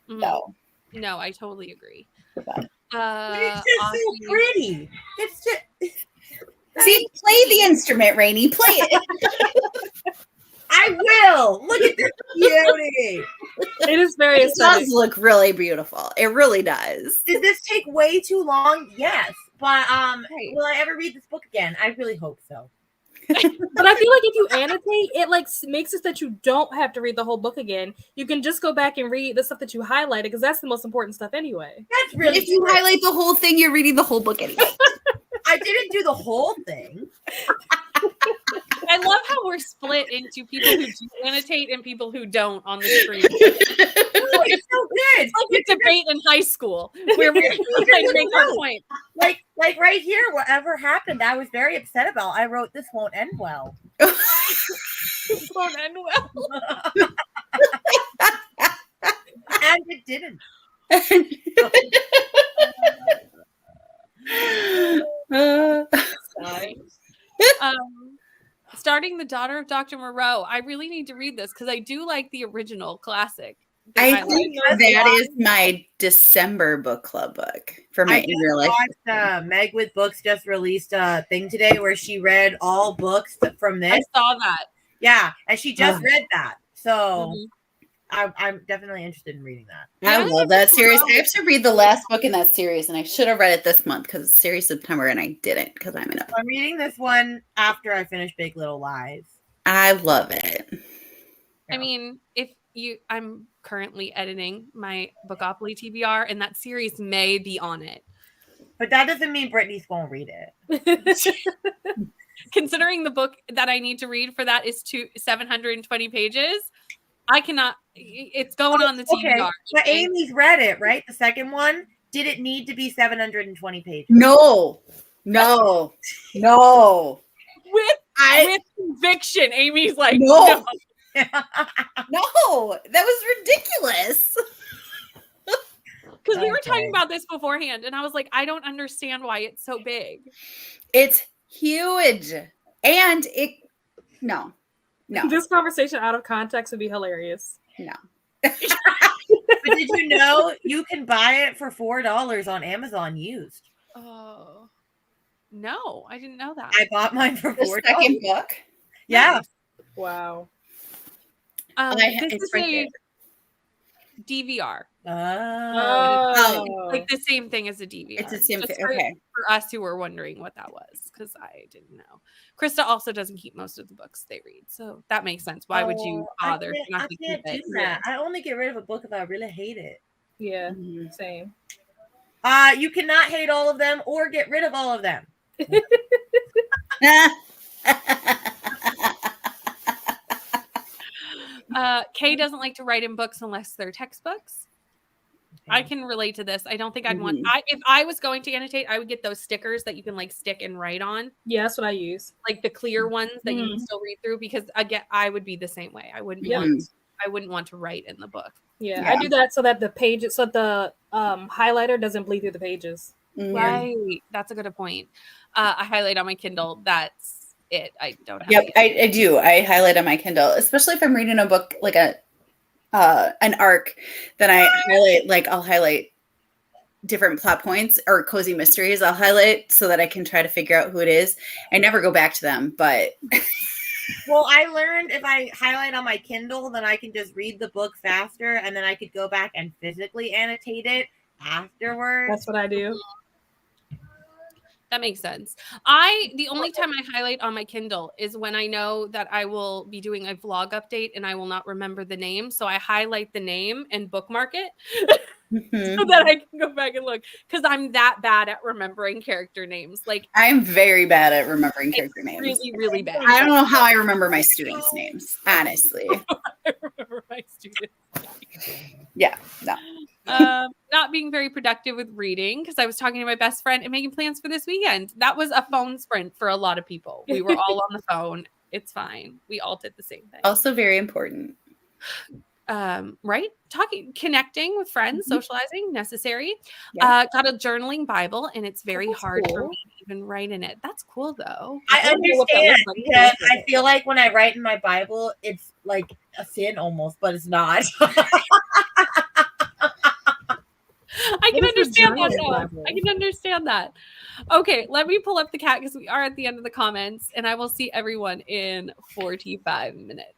Mhm. So No, I totally agree. But- But it's just so Aussie- pretty. It's just see, play the instrument, Rainey. Play it. I will. Look at this beauty. It is very It aesthetic. does look really beautiful. It really does. Did this take way too long? Yes. But Right. will I ever read this book again? I really hope so. But I feel like if you annotate, it like makes it that you don't have to read the whole book again. You can just go back and read the stuff that you highlighted because that's the most important stuff anyway. That's really If you true. highlight the whole thing, you're reading the whole book anyway. I didn't do the whole thing. I love how we're split into people who do annotate and people who don't on the screen. Oh, it's so good. It's like a debate in high school where we're trying to make our point. Like right here, whatever happened, I was very upset about. I wrote, "This won't end well." It won't end well. And it didn't. Sorry. Starting The Daughter of Dr. Moreau. I really need to read this because I do like the original classic. I like. think that is my December book club book for my I in real life. watched Meg with Books just released a thing today where she read all books from I this. saw that. Yeah, and she just Oh. read that. So Mhm. I'm definitely interested in reading that. I Yeah. love that series. I have to read the last book in that series, and I should have read it this month because it's series September, and I didn't because I'm in a. I'm reading this one after I finish Big Little Lies. I love it. I mean, I'm currently editing my Bookopoly TBR, and that series may be on it. But that doesn't mean Brittany's gonna read it. Considering the book that I need to read for that is 720 pages, I cannot. It's going on the TBR. Okay, but Amy's read it, right? The second one. Did it need to be 720 pages? No. With conviction, Amy's like, No. no. No, that was ridiculous. Because we were talking Okay. about this beforehand, and I was like, I don't understand why it's so big. It's huge, and no. This conversation out of context would be hilarious. But did you know you can buy it for $4 on Amazon used? Oh, no, I didn't know that. I bought mine for The $4. second book. Yeah. Wow. This it's is right a there. DVR, Oh. like the same thing as a DVR. It's the same Just thing. for- Okay. For us who were wondering what that was, because I didn't know. Krista also doesn't keep most of the books they read, so that makes sense. Why would you bother? I can't do that. I only get rid of a book if I really hate it. Yeah, Mhm. same. You cannot hate all of them or get rid of all of them. Kay doesn't like to write in books unless they're textbooks. I can relate to this. I don't think I'd want. If I was going to annotate, I would get those stickers that you can like stick and write on, Yeah, that's what I use. like the clear ones that you can Mhm. still read through. Because again, I would be the same way. I wouldn't Yep. want. I wouldn't want to write in the book. Yeah, Yeah. I do that so that the pages, so that the highlighter doesn't bleed through the pages. Mhm. Right. That's a good point. I highlight on my Kindle. That's it. I don't have Yep, the I do. I highlight on my Kindle, especially if I'm reading a book like an arc. Then I'll highlight different plot points or cozy mysteries. I'll highlight so that I can try to figure out who it is. I never go back to them, but Well, I learned if I highlight on my Kindle, then I can just read the book faster, and then I could go back and physically annotate it afterwards. That's what I do. That makes sense. The only time I highlight on my Kindle is when I know that I will be doing a vlog update and I will not remember the name. So I highlight the name and bookmark it Mhm. so that I can go back and look, because I'm that bad at remembering character names. Like, I'm very bad at remembering character names. really, really bad. I don't know how I remember my students' names, honestly. I remember my students. Yeah, no. Not being very productive with reading because I was talking to my best friend and making plans for this weekend. That was a phone sprint for a lot of people. We were all on the phone. It's fine. We all did the same thing. Also very important. Right? Connecting with friends, Mhm. socializing, necessary. Yeah. Got a journaling Bible, and it's very That's hard for cool. me to even write in it. That's cool though. I don't know what that understand looks like. because I feel like when I write in my Bible, it's like a sin almost, but it's not. I can What is the understand that journaling though. Bible? I can understand that. Okay, let me pull up the cat because we are at the end of the comments, and I will see everyone in 45 minutes.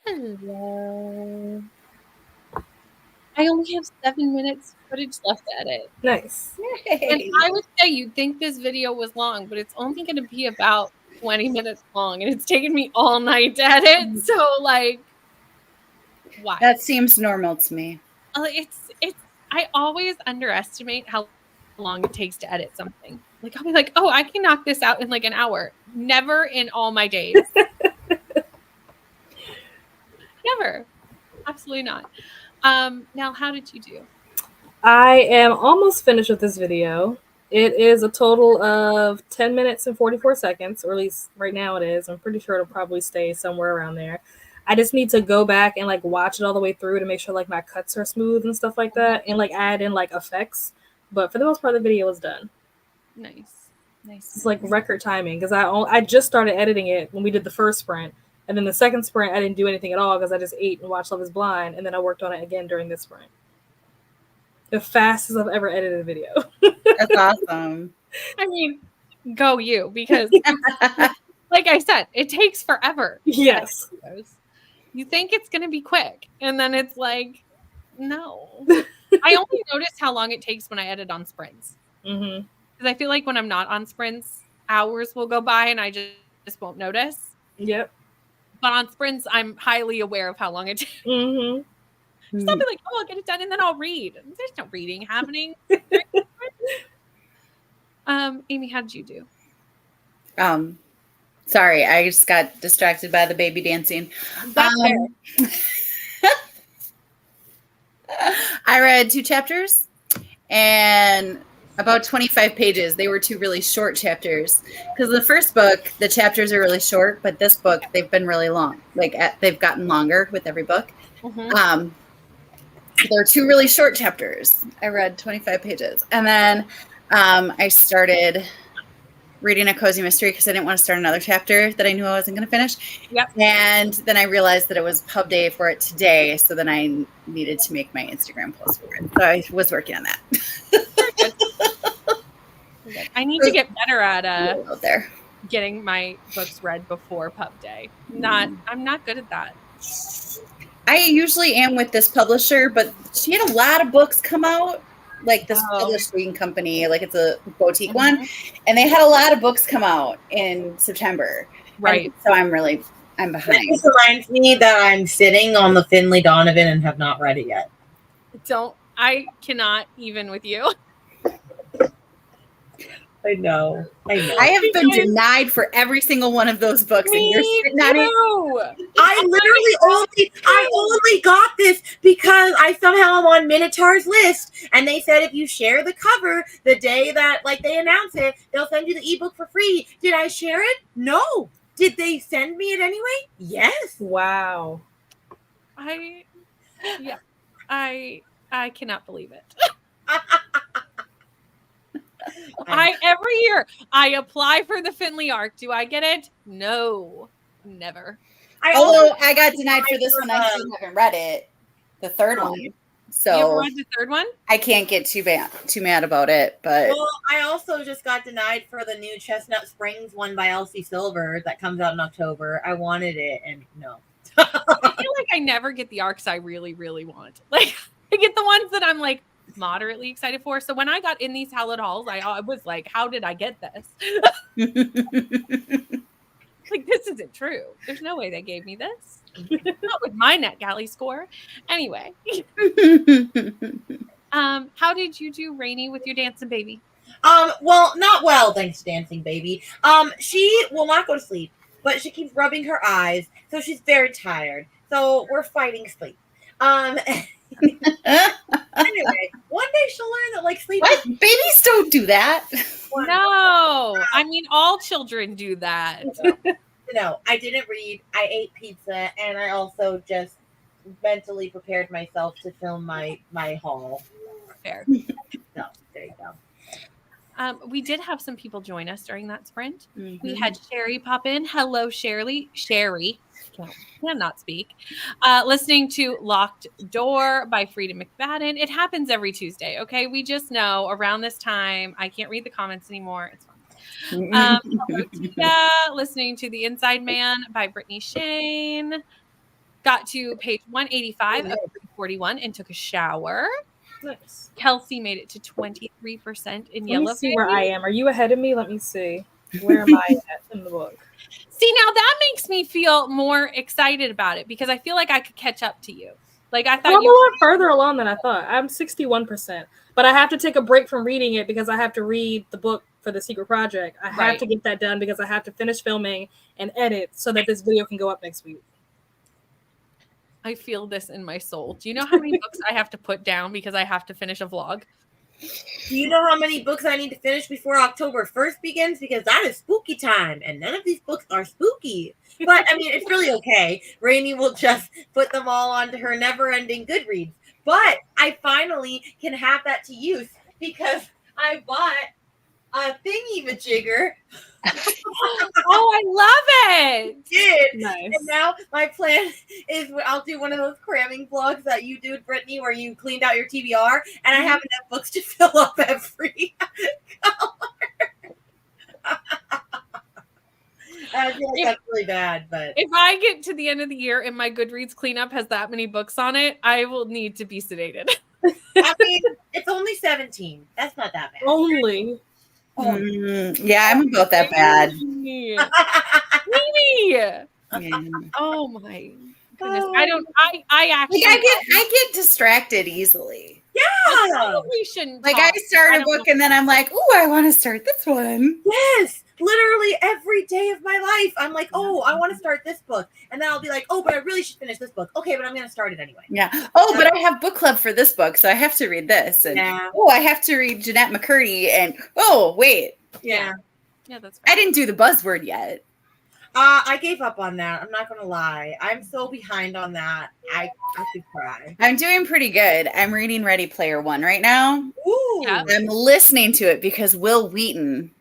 Hello. I only have 7 minutes footage left to edit. Nice. And I would say you'd think this video was long, but it's only going to be about 20 minutes long, and it's taken me all night to edit. So, like, why? That seems normal to me. It's. I always underestimate how long it takes to edit something. Like, I'll be like, oh, I can knock this out in like an hour. Never in all my days. Never. Absolutely not. Now, how did you do? I am almost finished with this video. It is a total of 10 minutes and 44 seconds, or at least right now it is. I'm pretty sure it'll probably stay somewhere around there. I just need to go back and like watch it all the way through to make sure like my cuts are smooth and stuff like that, and like add in like effects. But for the most part, the video is done. Nice. It's like record timing because I just started editing it when we did the first sprint, and then the second sprint I didn't do anything at all because I just ate and watched Love Is Blind, and then I worked on it again during this sprint. The fastest I've ever edited a video. That's awesome. I mean, go you, because like I said, it takes forever. Yes. You think it's going to be quick, and then it's like, no. I only notice how long it takes when I edit on sprints. Mm-hmm. Because I feel like when I'm not on sprints, hours will go by and I just won't notice. Yep. But on sprints, I'm highly aware of how long it takes. Mm-hmm. So I'll be like, oh, I'll get it done, and then I'll read. There's no reading happening. Amy, how did you do? Sorry, I just got distracted by the baby dancing. I read 2 chapters and about 25 pages. They were 2 really short chapters because the first book, the chapters are really short, but this book, they've been really long. Like they've gotten longer with every book. Mm-hmm. So there are 2 really short chapters. I read 25 pages, and then I started reading a cozy mystery because I didn't want to start another chapter that I knew I wasn't going to finish. Yep. And then I realized that it was pub day for it today, so then I needed to make my Instagram post for it. So I was working on that. I need to get better at Out there. getting my books read before pub day. I'm not good at that. I usually am with this publisher, but she had a lot of books come out. Like this publishing company, like it's a boutique one, and they had a lot of books come out in September. Right. And so I'm behind. This reminds me that I'm sitting on the Finley Donovan and have not read it yet. I cannot even with you. I know. I have been denied for every single one of those books, and you're sitting on it. I only got this because I somehow am on Minotaur's list, and they said if you share the cover the day that like they announce it, they'll send you the ebook for free. Did I share it? No. Did they send me it anyway? Yes. Wow. I cannot believe it. Every year I apply for the Finley arc. Do I get it? No, never. Although I got denied for this one, I still haven't read it. The third one. You So ever read the third one? I can't get too mad about it. But Well, I also just got denied for the new Chestnut Springs one by Elsie Silver that comes out in October. I wanted it, and no. I feel like I never get the arcs I really, really want. Like I get the ones that I'm like moderately excited for. So when I got in these Hallowed Halls, I was like, how did I get this? Like, this isn't true. There's no way they gave me this. Not with my NetGalley score. Anyway. How did you do, Rainy, with your dancing baby? Well, not well, thanks to Dancing Baby. She will not go to sleep, but she keeps rubbing her eyes, so she's very tired. So we're fighting sleep. Anyway, one day she'll learn that like sleep. What? Babies don't do that. No, I mean all children do that. No, I didn't read. I ate pizza, and I also just mentally prepared myself to film my haul. Fair. No, there you go. We did have some people join us during that sprint. Mm-hmm. We had Sherry pop in. Hello, Sherry. Cannot speak. Listening to Locked Door by Frida McFadden. It happens every Tuesday, okay? We just know around this time, I can't read the comments anymore. It's fine. Hello, Tia. Listening to The Inside Man by Brittany Shane. got to page 185 of 341 and took a shower. Nice. Kelsey made it to 23% in Let me Yellow see where I am. Are you ahead of me? Let me see. Where am I at in the book? See, now that makes me feel more excited about it because I feel like I could catch up to you. Like I thought I'm a you lot further along than I thought. I'm 61%, but I have to take a break from reading it because I have to read the book for the secret project. I have Right. to get that done because I have to finish filming and edit so that this video can go up next week. I feel this in my soul. Do you know how many books I have to put down because I have to finish a vlog? Do you know how many books I need to finish before October 1st begins? Because that is spooky time, and none of these books are spooky. But, I mean, it's really okay. Rainey will just put them all onto her never-ending Goodreads. But I finally can have that to use because I bought a thingy-majigger. Oh, I love it. Did. Nice. And now my plan is I'll do one of those cramming vlogs that you do, Brittany, where you cleaned out your TBR, and I have enough books to fill up every color. I feel like that's really bad, but If I get to the end of the year and my Goodreads cleanup has that many books on it, I will need to be sedated. I mean, it's only 17. That's not that bad. Only. Yeah, I'm about that bad. Mimi. Yeah. Oh my goodness. I actually Like I get distracted easily. I Yeah. probably shouldn't Like talk. I start I a don't book know. and then I'm like, "Ooh, I want to start this one." Yes. Literally every day of my life, I'm like, oh, I want to start this book. And then I'll be like, oh, but I really should finish this book. Okay, but I'm going to start it anyway. Yeah. Oh, but I have book club for this book, so I have to read this. And Yeah. oh, I have to read Jeanette McCurdy. And oh, wait, Yeah. Yeah, that's I right. didn't do the buzzword yet. I gave up on that. I'm not going to lie. I'm so behind on that. I could cry. I'm doing pretty good. I'm reading Ready Player One right now. Ooh. Yeah. I'm listening to it because Will Wheaton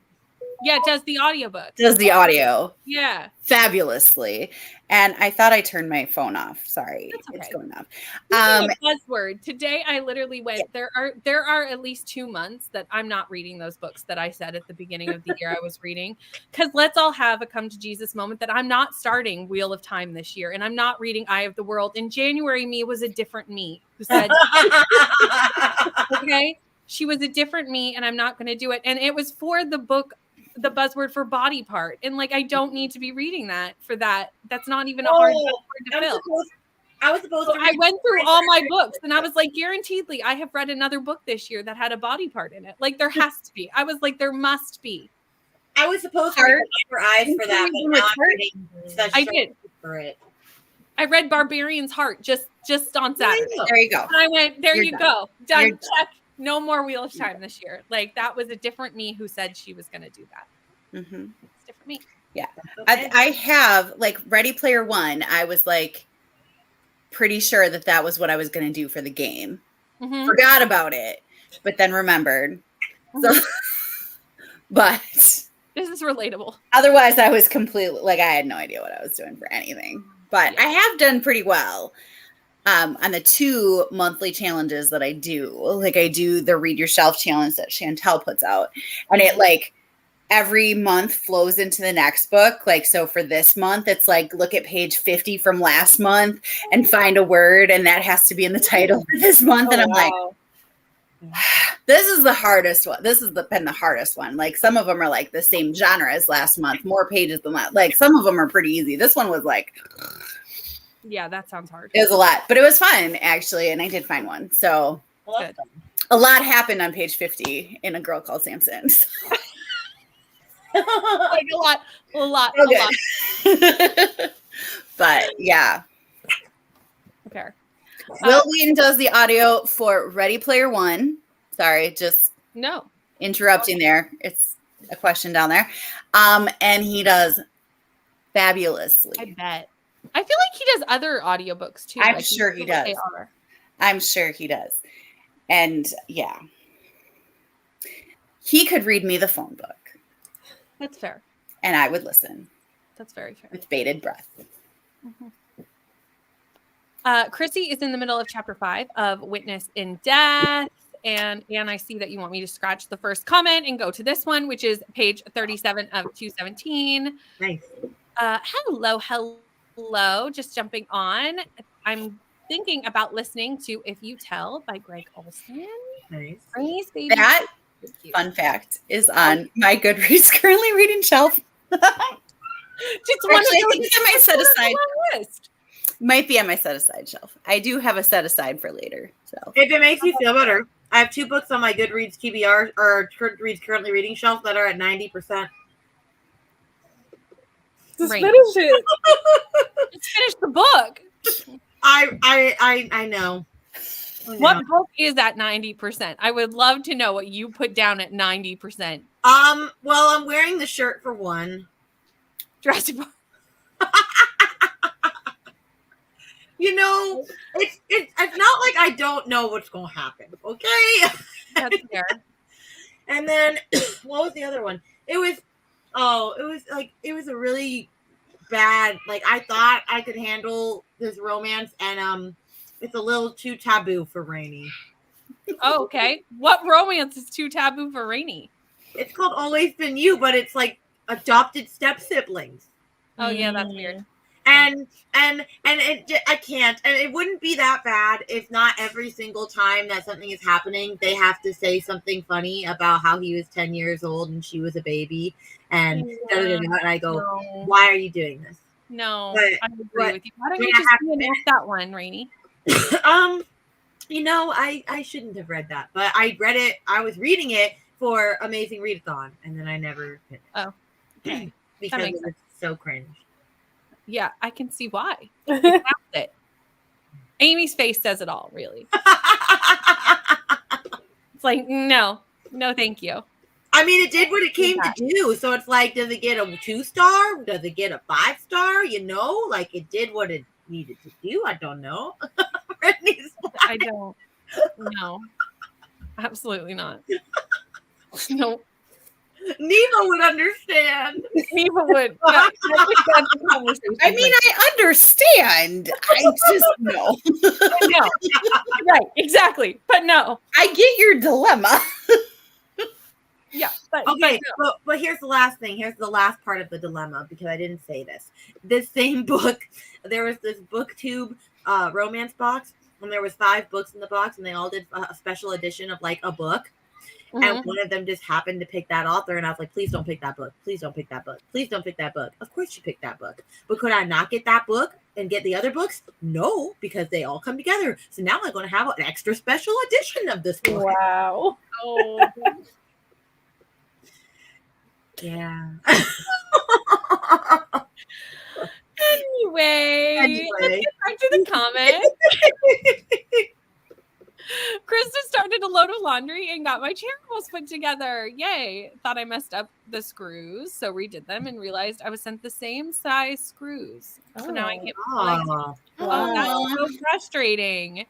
Yeah, it does the audiobook. does the audio Yeah. fabulously. And I thought I turned my phone off. Sorry, That's okay. it's going off. Speaking of buzzword, today I literally went. There are at least 2 months that I'm not reading those books that I said at the beginning of the year I was reading. Because let's all have a come to Jesus moment that I'm not starting Wheel of Time this year, and I'm not reading Eye of the World. In January, me was a different me who said, "Okay, she was a different me, and I'm not going to do it." And it was for the book. The buzzword for body part, and like I don't need to be reading that for that. That's not even a hard buzzword to fill. I was supposed So to I read went through all my books and I was like, guaranteedly, I have read another book this year that had a body part in it. Like there has to be. I was like, there must be. I was supposed to read for eyes for that, but now I'm reading such I did. for it. I read Barbarian's Heart just on Saturday. There you go. And I went, there You're you done. go. Done. You're done. Check. No more Wheel of Time this year. Like that was a different me who said she was going to do that. Mm-hmm. It's different me. Yeah. Okay. I have like Ready Player One. I was like pretty sure that was what I was going to do for the game. Mhm. Forgot about it, but then remembered. So, but This is relatable. otherwise, I was completely like I had no idea what I was doing for anything. But I have done pretty well on the 2 monthly challenges that I do. Like I do the Read Your Shelf challenge that Chantel puts out, and it like every month flows into the next book. Like, so for this month, it's like, look at page 50 from last month and find a word. And that has to be in the title for this month. And I'm like, this is the hardest one. This has been the hardest one. Like some of them are like the same genre as last month, more pages than last. Like some of them are pretty easy. This one was like, Yeah, that sounds hard. it was a lot, but it was fun actually. And I did find one. So Well, that's fun. a lot happened on page 50 in A Girl Called Samson. Like a lot. Okay. But yeah. Okay. Will Wheaton does the audio for Ready Player One. Sorry, just No. interrupting there. It's a question down there. And he does fabulously. I bet. I feel like he does other audiobooks too. I'm like, sure you he know what does. they are. I'm sure he does. And yeah. He could read me the phone book That's fair. and I would listen That's very fair. with bated breath. Chrissy is in the middle of chapter 5 of Witness in Death. And I see that you want me to scratch the first comment and go to this one, which is page 37 of 217. Nice. Hello. Hello, just jumping on. I'm thinking about listening to If You Tell by Greg Olson. Nice. Rainy's baby. That fun fact is on my Goodreads currently reading shelf. Just one Actually, I of think I might set aside. list. Might be on my set aside shelf. I do have a set aside for later. So If it makes you feel better, I have 2 books on my Goodreads TBR or Goodreads currently reading shelf that are at 90%. Just Right. finish it. Just finish the book. I know. What book is at 90%? I would love to know what you put down at 90%. Well, I'm wearing the shirt for one. Jurassic Park. You know, it's not like I don't know what's gonna happen, okay? That's fair. And then what was the other one? It was a really bad, like I thought I could handle this romance, and it's a little too taboo for Rainy. Oh, okay. What romance is too taboo for Rainy? It's called Always Been You, but it's like adopted step siblings. Oh, yeah, that's weird. And I can't, and it wouldn't be that bad if not every single time that something is happening, they have to say something funny about how he was 10 years old and she was a baby, and and I go, No. why are you doing this? No, But- I agree but- with you. Why don't but you I just have to finish that one, Rainy? You know, I shouldn't have read that, but I read it. I was reading it for Amazing Readathon, and then I never finished. Oh, okay. Because makes it was so cringe. Yeah, I can see why. That's it. Amy's face says it all, really. It's like, no, thank you. I mean, it did what it came to do. So it's like, does it get a 2-star? Does it get a 5-star? You know, like it did what it needed to do. I don't know. Brittany's I don't. No, absolutely not. No, Neva would understand. Neva would. I think that's the conversation. I mean, I understand. I just no. no. Right, exactly. But no. I get your dilemma. Yeah. But, Okay, but no. but here's the last thing. Here's the last part of the dilemma, because I didn't say this. This same book, there was this BookTube romance box, and there was 5 books in the box, and they all did a special edition of like a book. Mhm. And one of them just happened to pick that author, and I was like, please don't pick that book. Please don't pick that book. Please don't pick that book. Of course you picked that book. But could I not get that book and get the other books? No, because they all come together. So now I'm going to have an extra special edition of this book. Wow. Oh, Yeah. anyway, Anyway. let's get back to the comment. Krista started a load of laundry and got my chair almost put together. Yay. Thought I messed up the screws, so redid them and realized I was sent the same size screws. So now I can't. Oh. Oh, that's so frustrating.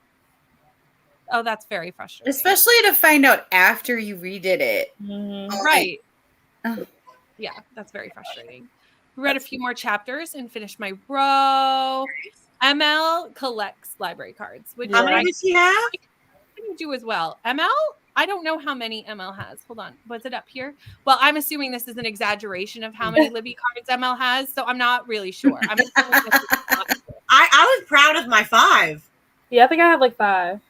Oh, that's very frustrating. Especially to find out after you redid it. Right. Oh. Yeah, that's very frustrating. Read a few more chapters and finished my row. ML collects library cards, which How many I does she have? can do as well. ML, I don't know how many ML has. Hold on. Was it up here? Well, I'm assuming this is an exaggeration of how many Libby cards ML has, so I'm not really sure. I'm assuming this is not- I was proud of my 5. Yeah, I think I have like 5.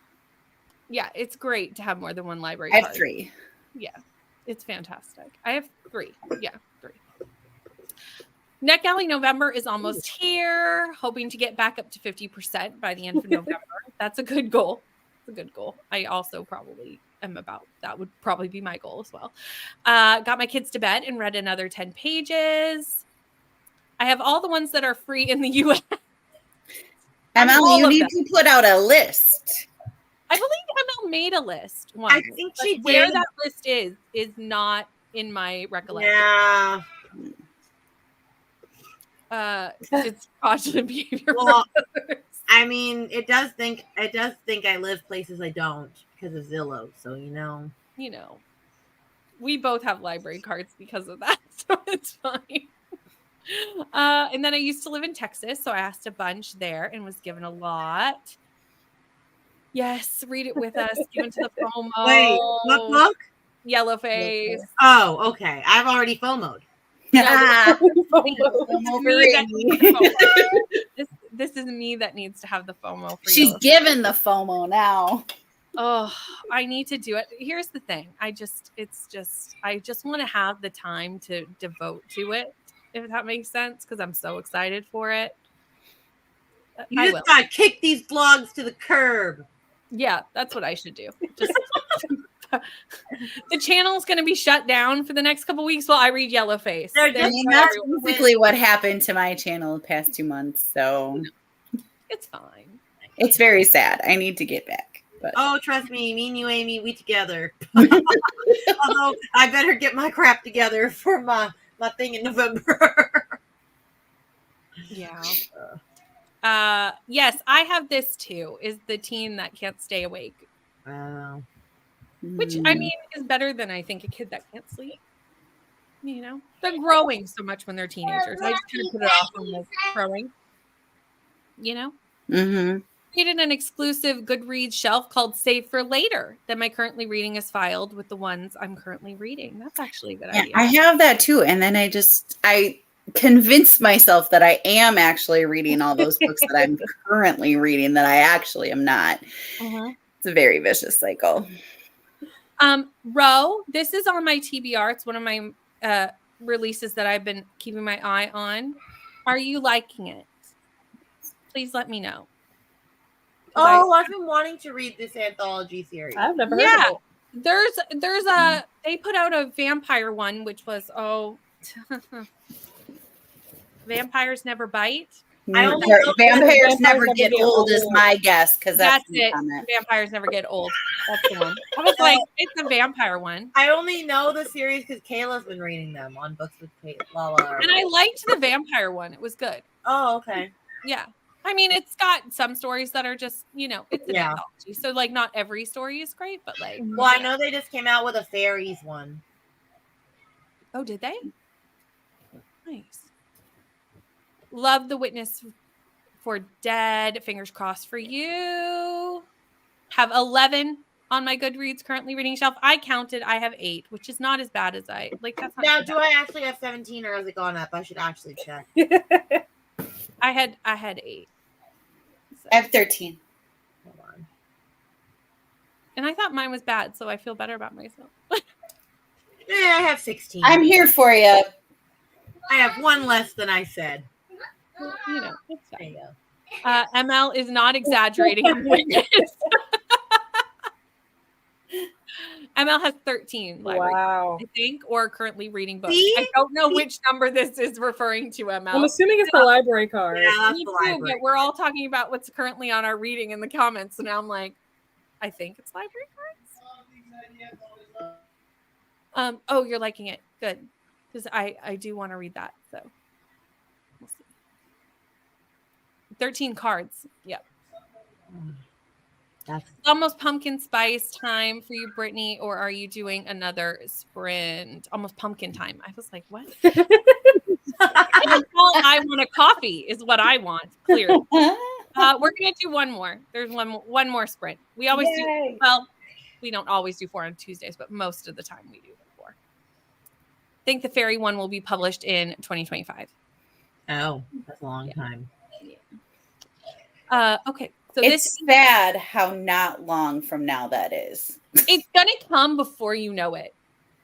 yeah, it's great to have more than one library I have card. 3. It's fantastic. I have 3. Yeah, 3. NetGalley November is almost here. Hoping to get back up to 50% by the end of November. That's a good goal. It's a good goal. I also probably am about that would probably be my goal as well. Got my kids to bed and read another 10 pages. I have all the ones that are free in the US. ML, All you of need them. to put out a list. I believe ML made a list once. I think she but where did. that list is not in my recollection. Yeah. It's fraudulent behavior. Well, I mean, it does think I live places I don't because of Zillow. So you know. You know, we both have library cards because of that, so it's fine. And then I used to live in Texas, so I asked a bunch there and was given a lot. Yes, read it with us. Given to the FOMO. Wait, what book? Yellowface. Oh, okay. I've already FOMO'd. Ah, FOMO. for Rainy. This is me that needs to have the FOMO for She's Yellow. given the FOMO now. Oh, I need to do it. Here's the thing. I just want to have the time to devote to it, if that makes sense, because I'm so excited for it. You I just will. gotta kick these vlogs to the curb. Yeah, that's what I should do. Just the channel's going to be shut down for the next couple weeks while I read Yellowface. They're I just mean, that's basically what happened to my channel the past 2 months. So It's fine. it's very sad. I need to get back. But Oh, trust me, and you, Amy, we together. Although I better get my crap together for my thing in November. Yeah. Yes, I have this too. Is the teen that can't stay awake, which I mean is better than I think a kid that can't sleep. You know, they're growing so much when they're teenagers. I just kind of put it off on the growing. You know, created an exclusive Goodreads shelf called Save for Later that my currently reading is filed with the ones I'm currently reading. That's actually a good idea. I have that too. And then I convinced myself that I am actually reading all those books that I'm currently reading that I actually am not. It's a very vicious cycle. Ro, this is on my TBR. It's one of my releases that I've been keeping my eye on. Are you liking it? Please let me know. Oh, I've been wanting to read this anthology series. I've never heard of it. There's a they put out a vampire one, which was Vampires Never Bite. I only know Vampires never get old is my guess, because that's the it. comment. Vampires Never Get Old. That's the one. I was like, it's a vampire one. I only know the series because Kayla's been reading them on Books with Lala. And I liked the vampire one. It was good. Oh, okay. Yeah. I mean, it's got some stories that are just, you know, it's an anthology. So, like, not every story is great, but, like. Well, I know they just came out with a fairies one. Oh, did they? Nice. Love The Witness for Dead. Fingers crossed for you. Have 11 on my Goodreads currently reading shelf. I counted. I have 8, which is not as bad as I like. That's not Now, too do bad. I actually have 17 or has it gone up? I should actually check. I had 8. So. I have 13. Hold on. And I thought mine was bad, so I feel better about myself. I have 16. I'm here for you. I have one less than I said. You know, it's There fine. you go. ML is not exaggerating. ML has 13 library, Wow. I think, or currently reading books. See? I don't know which number this is referring to, ML. I'm assuming it's the library card. Yeah, that's Me the too, library. but we're all talking about what's currently on our reading in the comments. So now I'm like, I think it's library cards. Oh, you're liking it. Good. Because I do want to read that. So we'll see. 13 cards. Yep. That's It's almost pumpkin spice time for you, Brittany, or are you doing another sprint? Almost pumpkin time. I was like, what? I want a coffee is what I want, clearly. We're gonna do one more. There's one more sprint. We always do. Well, we don't always do 4 on Tuesdays, but most of the time we do 4. I think the fairy one will be published in 2025. oh, that's a long time. Okay, so It's sad how not long from now that is. it's gonna come before you know it.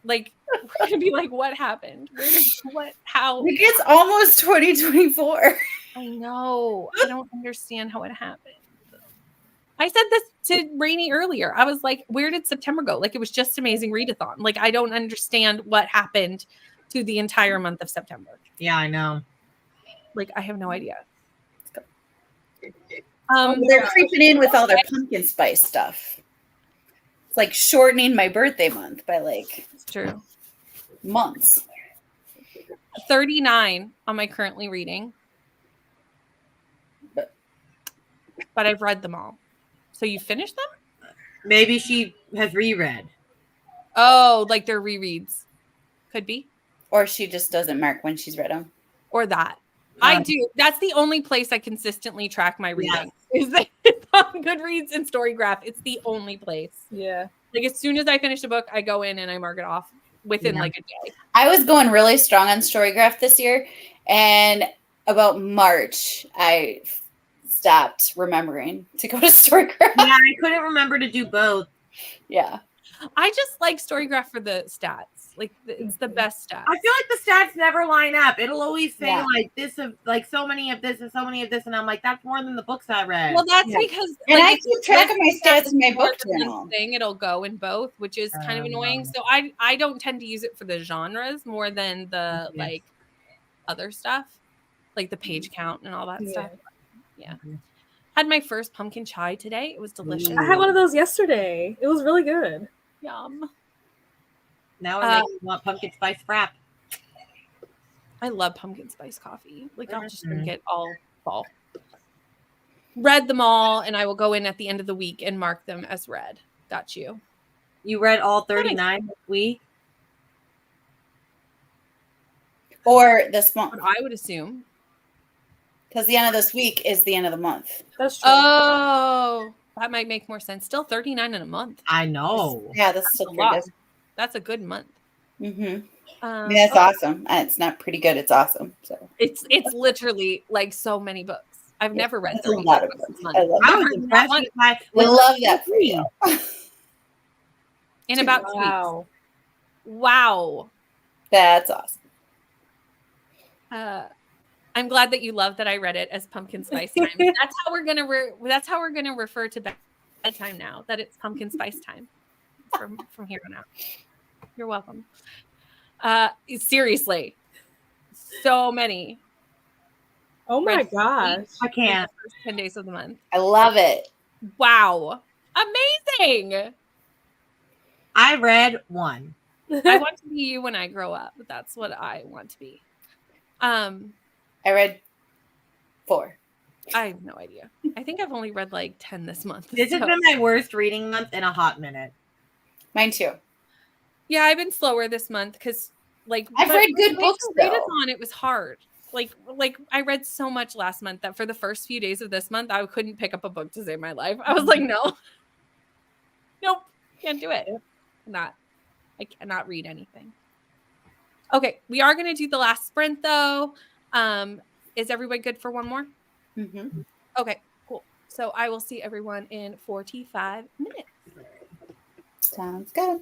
Like we're gonna be like, what happened? How? Like, it's almost 2024. I know. I don't understand how it happened. I said this to Rainey earlier. I was like, where did September go? Like, it was just Amazing Readathon. Like, I don't understand what happened to the entire month of September. Yeah, I know. Like, I have no idea. They're creeping in with all their pumpkin spice stuff. It's like shortening my birthday month by like It's true. months. 39 on my currently reading. But I've read them all. So you finished them? Maybe she has reread. Oh, like they're rereads. Could be. Or she just doesn't mark when she's read them. Or that. I do. That's the only place I consistently track my reading. Yes. Is that on Goodreads and Storygraph. It's the only place. Yeah. Like as soon as I finish a book, I go in and I mark it off. within Yeah. like a day. I was going really strong on Storygraph this year, and about March, I stopped remembering to go to Storygraph. Yeah, I couldn't remember to do both. Yeah. I just like Storygraph for the stats. Like it's the best stats. I feel like the stats never line up. It'll always say Yeah. like this of like so many of this and so many of this, and I'm like, that's more than the books I read. Well, that's Yeah. because And like, I if keep you track of my list that stats in my before book the month journal. thing, it'll go in both, which is kind of annoying. So I don't tend to use it for the genres more than the like other stuff, like the page count and all that stuff. Yeah. Had my first pumpkin chai today. It was delicious. I had one of those yesterday. It was really good. Yum. Now it makes me want pumpkin spice frap. I love pumpkin spice coffee. Like I'll just drink Mhm. it all fall. Read them all, and I will go in at the end of the week and mark them as read. Got you. You read all 39 this week? Or this month. But I would assume. Because the end of this week is the end of the month. That's true. Oh, that might make more sense. Still 39 in a month. I know. Yeah, that's still a pretty lot. good. That's a good month. Mm-hmm. I mean, that's Okay. awesome. And it's not pretty good. It's awesome. So It's literally like so many books. I've never read that's a 30 lot of books books. a month. I love I that. was Not impressed one. with my. We love that for you. you. In about 2 weeks. Wow. Wow. That's awesome. I'm glad that you love that I read it as pumpkin spice time. That's how we're gonna refer to bedtime now. That it's pumpkin spice time from here on out. You're welcome. Seriously, so many. Oh my Read gosh. I in can't. the first 10 days of the month. I love it. Wow, amazing. I read one. I want to be you when I grow up. That's what I want to be. I read 4. I have no idea. I think I've only read like 10 this month. This has so- been my worst reading month in a hot minute. Mine too. Yeah, I've been slower this month because like I've but read good with books, Readathon, though. it was hard. Like I read so much last month that for the first few days of this month, I couldn't pick up a book to save my life. I was like, no, nope, can't do it. I cannot read anything. Okay, we are gonna do the last sprint though. Is everybody good for one more? Mm-hmm. Okay, cool. So I will see everyone in 45 minutes. Sounds good.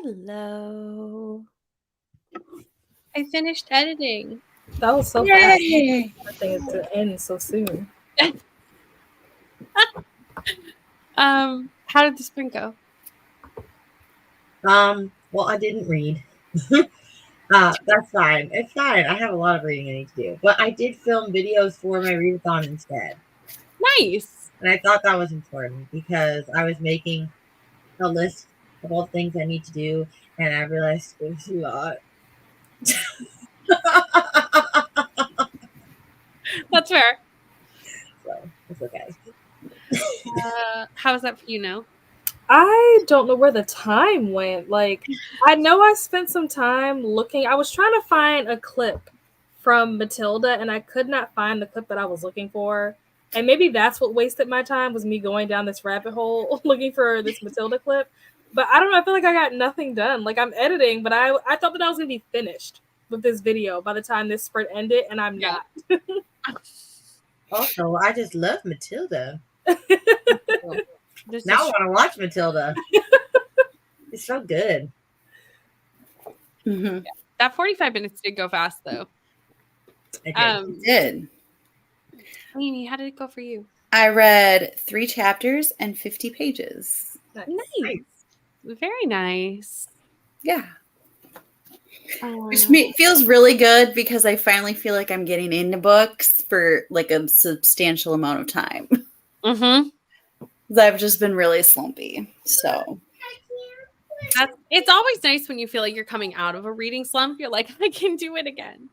Hello. I finished editing. That was so fast. Yay! I think it to end so soon. How did the sprint go? Well, I didn't read. That's fine. It's fine. I have a lot of reading I need to do. But I did film videos for my readathon instead. Nice. And I thought that was important because I was making a list of all the things I need to do, and I realized it was a lot. That's fair. So it's okay. How is that for you now? I don't know where the time went. Like, I know I spent some time looking. I was trying to find a clip from Matilda, and I could not find the clip that I was looking for. And maybe that's what wasted my time, was me going down this rabbit hole looking for this Matilda clip. But I don't know. I feel like I got nothing done. Like, I'm editing, but I thought that I was going to be finished with this video by the time this sprint ended, and I'm not. Also, I just love Matilda. This Now I is- want to watch Matilda. It's so good. Mhm. that 45 minutes did go fast, though. I did. It did. Amy, how did it go for you? I read 3 chapters and 50 pages. Nice. Very nice. Yeah. Um, Which feels really good because I finally feel like I'm getting into books for like a substantial amount of time. mhm. 'Cause I've just been really slumpy. So It's always nice when you feel like you're coming out of a reading slump. You're like, I can do it again.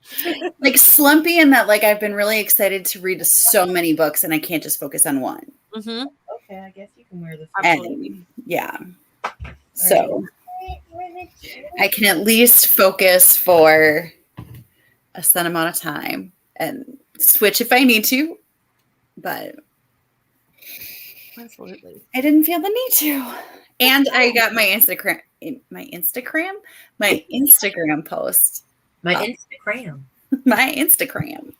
like slumpy in that like I've been really excited to read so many books and I can't just focus on one. Mm-hmm. Okay, I guess you can wear this. And yeah. So I can at least focus for a set amount of time and switch if I need to. But Absolutely. I didn't feel the need to. And I got my Instagram post. My Oh. Instagram. My Instagram.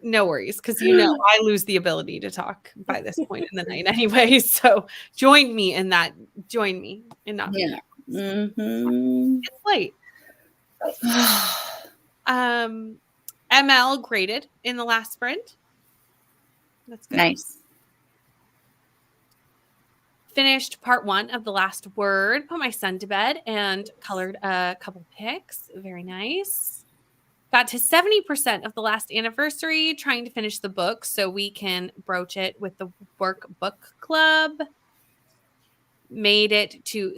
No worries, because you know I lose the ability to talk by this point in the night anyway. So join me in that. Join me in not being Yeah. Mm-hmm. It's late. ML graded in the last sprint. That's good. Nice. Finished part 1 of The Last Word, put my son to bed, and colored a couple pics. Very nice. Got to 70% of The Last Anniversary, trying to finish the book so we can broach it with the work book club. Made it to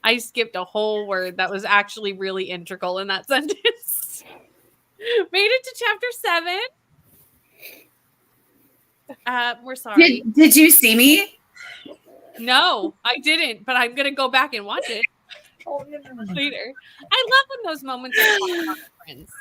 I skipped a whole word that was actually really integral in that sentence. Made it to chapter 7. We're sorry. Did you see me? No, I didn't, but I'm gonna go back and watch it later. I love when those moments are fun with friends.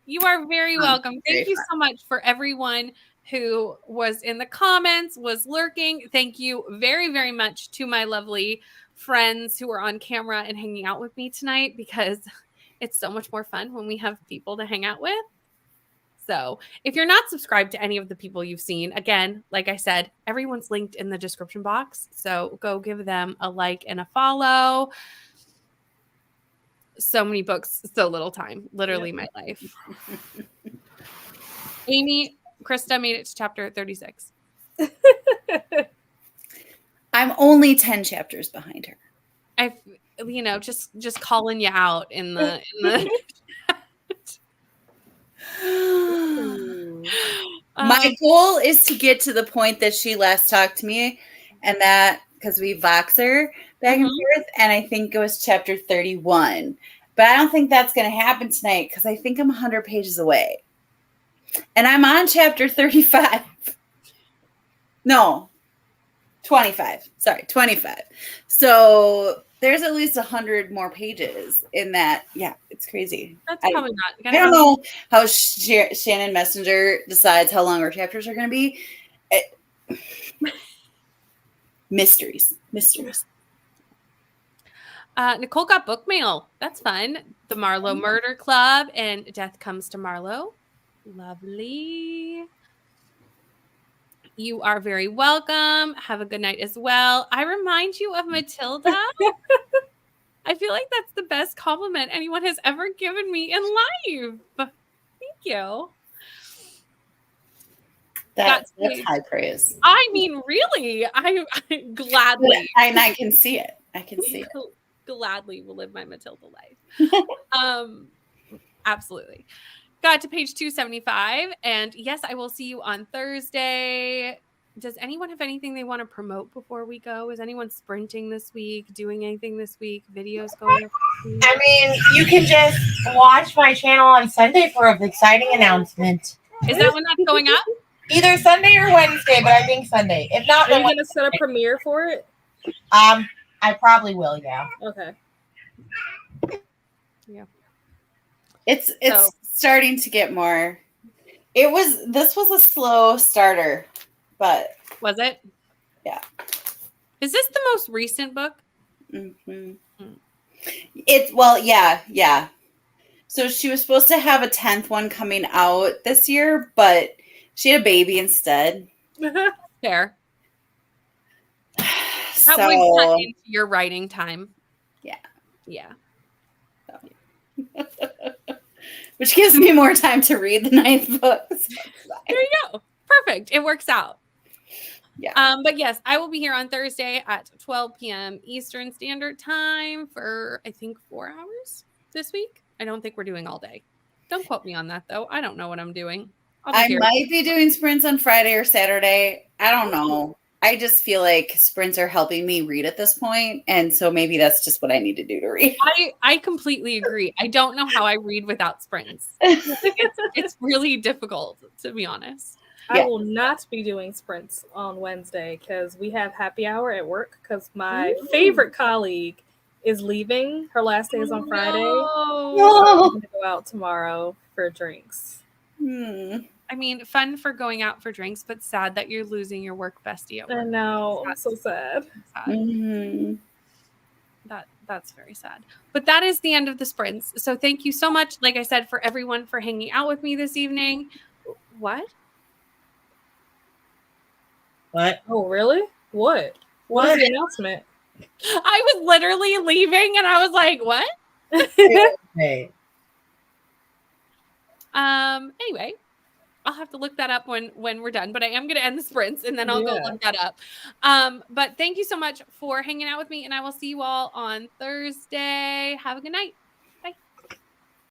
You are very welcome. Thank you so much for everyone who was in the comments, was lurking. Thank you very, very much to my lovely friends who are on camera and hanging out with me tonight, because it's so much more fun when we have people to hang out with. So if you're not subscribed to any of the people you've seen, again, like I said, everyone's linked in the description box. So go give them a like and a follow. So many books, so little time. Literally my life. Amy, Krista made it to chapter 36. I'm only 10 chapters behind her. Just calling you out in the My goal is to get to the point that she last talked to me, and that because we vox her back and forth, and I think it was chapter 31. But I don't think that's going to happen tonight because I think I'm 100 pages away. And I'm on chapter 35. No, 25. Sorry, 25. So there's at least 100 more pages in that. Yeah, it's crazy. That's probably not. I don't know how Shannon Messenger decides how long our chapters are going to be. Mysteries. Nicole got book mail. That's fun. The Marlowe Murder Club and Death Comes to Marlowe. Lovely. You are very welcome. Have a good night as well. I remind you of Matilda. I feel like that's the best compliment anyone has ever given me in life. Thank you. That's That's high praise. I mean, really, I gladly, And I can see it. I can see it. gladly will live my Matilda life. Absolutely. Got to page 275, and yes, I will see you on Thursday. Does anyone have anything they want to promote before we go? Is anyone sprinting this week? Doing anything this week? Videos going up this week? I mean, you can just watch my channel on Sunday for an exciting announcement. Is that when that's going up? Either Sunday or Wednesday, but I think Sunday. If not, Are you then gonna set a premiere for it? I probably will. Yeah. Okay. It's So- starting to get more. This was a slow starter, but Was it? Yeah. Is this the most recent book? mhm. Mm. Yeah. So she was supposed to have a 10th one coming out this year, but she had a baby instead. Fair. That So would cut into your writing time. Yeah. Yeah. which gives me more time to read the 9th book. So There you go. Perfect. It works out. Yeah. But yes, I will be here on Thursday at 12 p.m. Eastern Standard Time for, I think, 4 hours this week. I don't think we're doing all day. Don't quote me on that, though. I don't know what I'm doing. I'll be I here. might be doing sprints on Friday or Saturday. I don't know. I just feel like sprints are helping me read at this point, and so maybe that's just what I need to do to read. I completely agree. I don't know how I read without sprints. It's really difficult, to be honest. I Yeah. will not be doing sprints on Wednesday because we have happy hour at work because my Ooh. favorite colleague is leaving. Her last day is on Friday. No. I'm gonna go out tomorrow for drinks. I mean, fun for going out for drinks, but sad that you're losing your work bestie at I work. know. I'm so sad. Sad. Mhm. That's very sad. But that is the end of the sprints. So thank you so much, like I said, for everyone for hanging out with me this evening. What? What? Oh, really? What? What is the announcement? I was literally leaving and I was like, what? Hey. Anyway, I'll have to look that up when we're done, but I am going to end the sprints and then I'll go Yeah. look that up. But thank you so much for hanging out with me, and I will see you all on Thursday. Have a good night.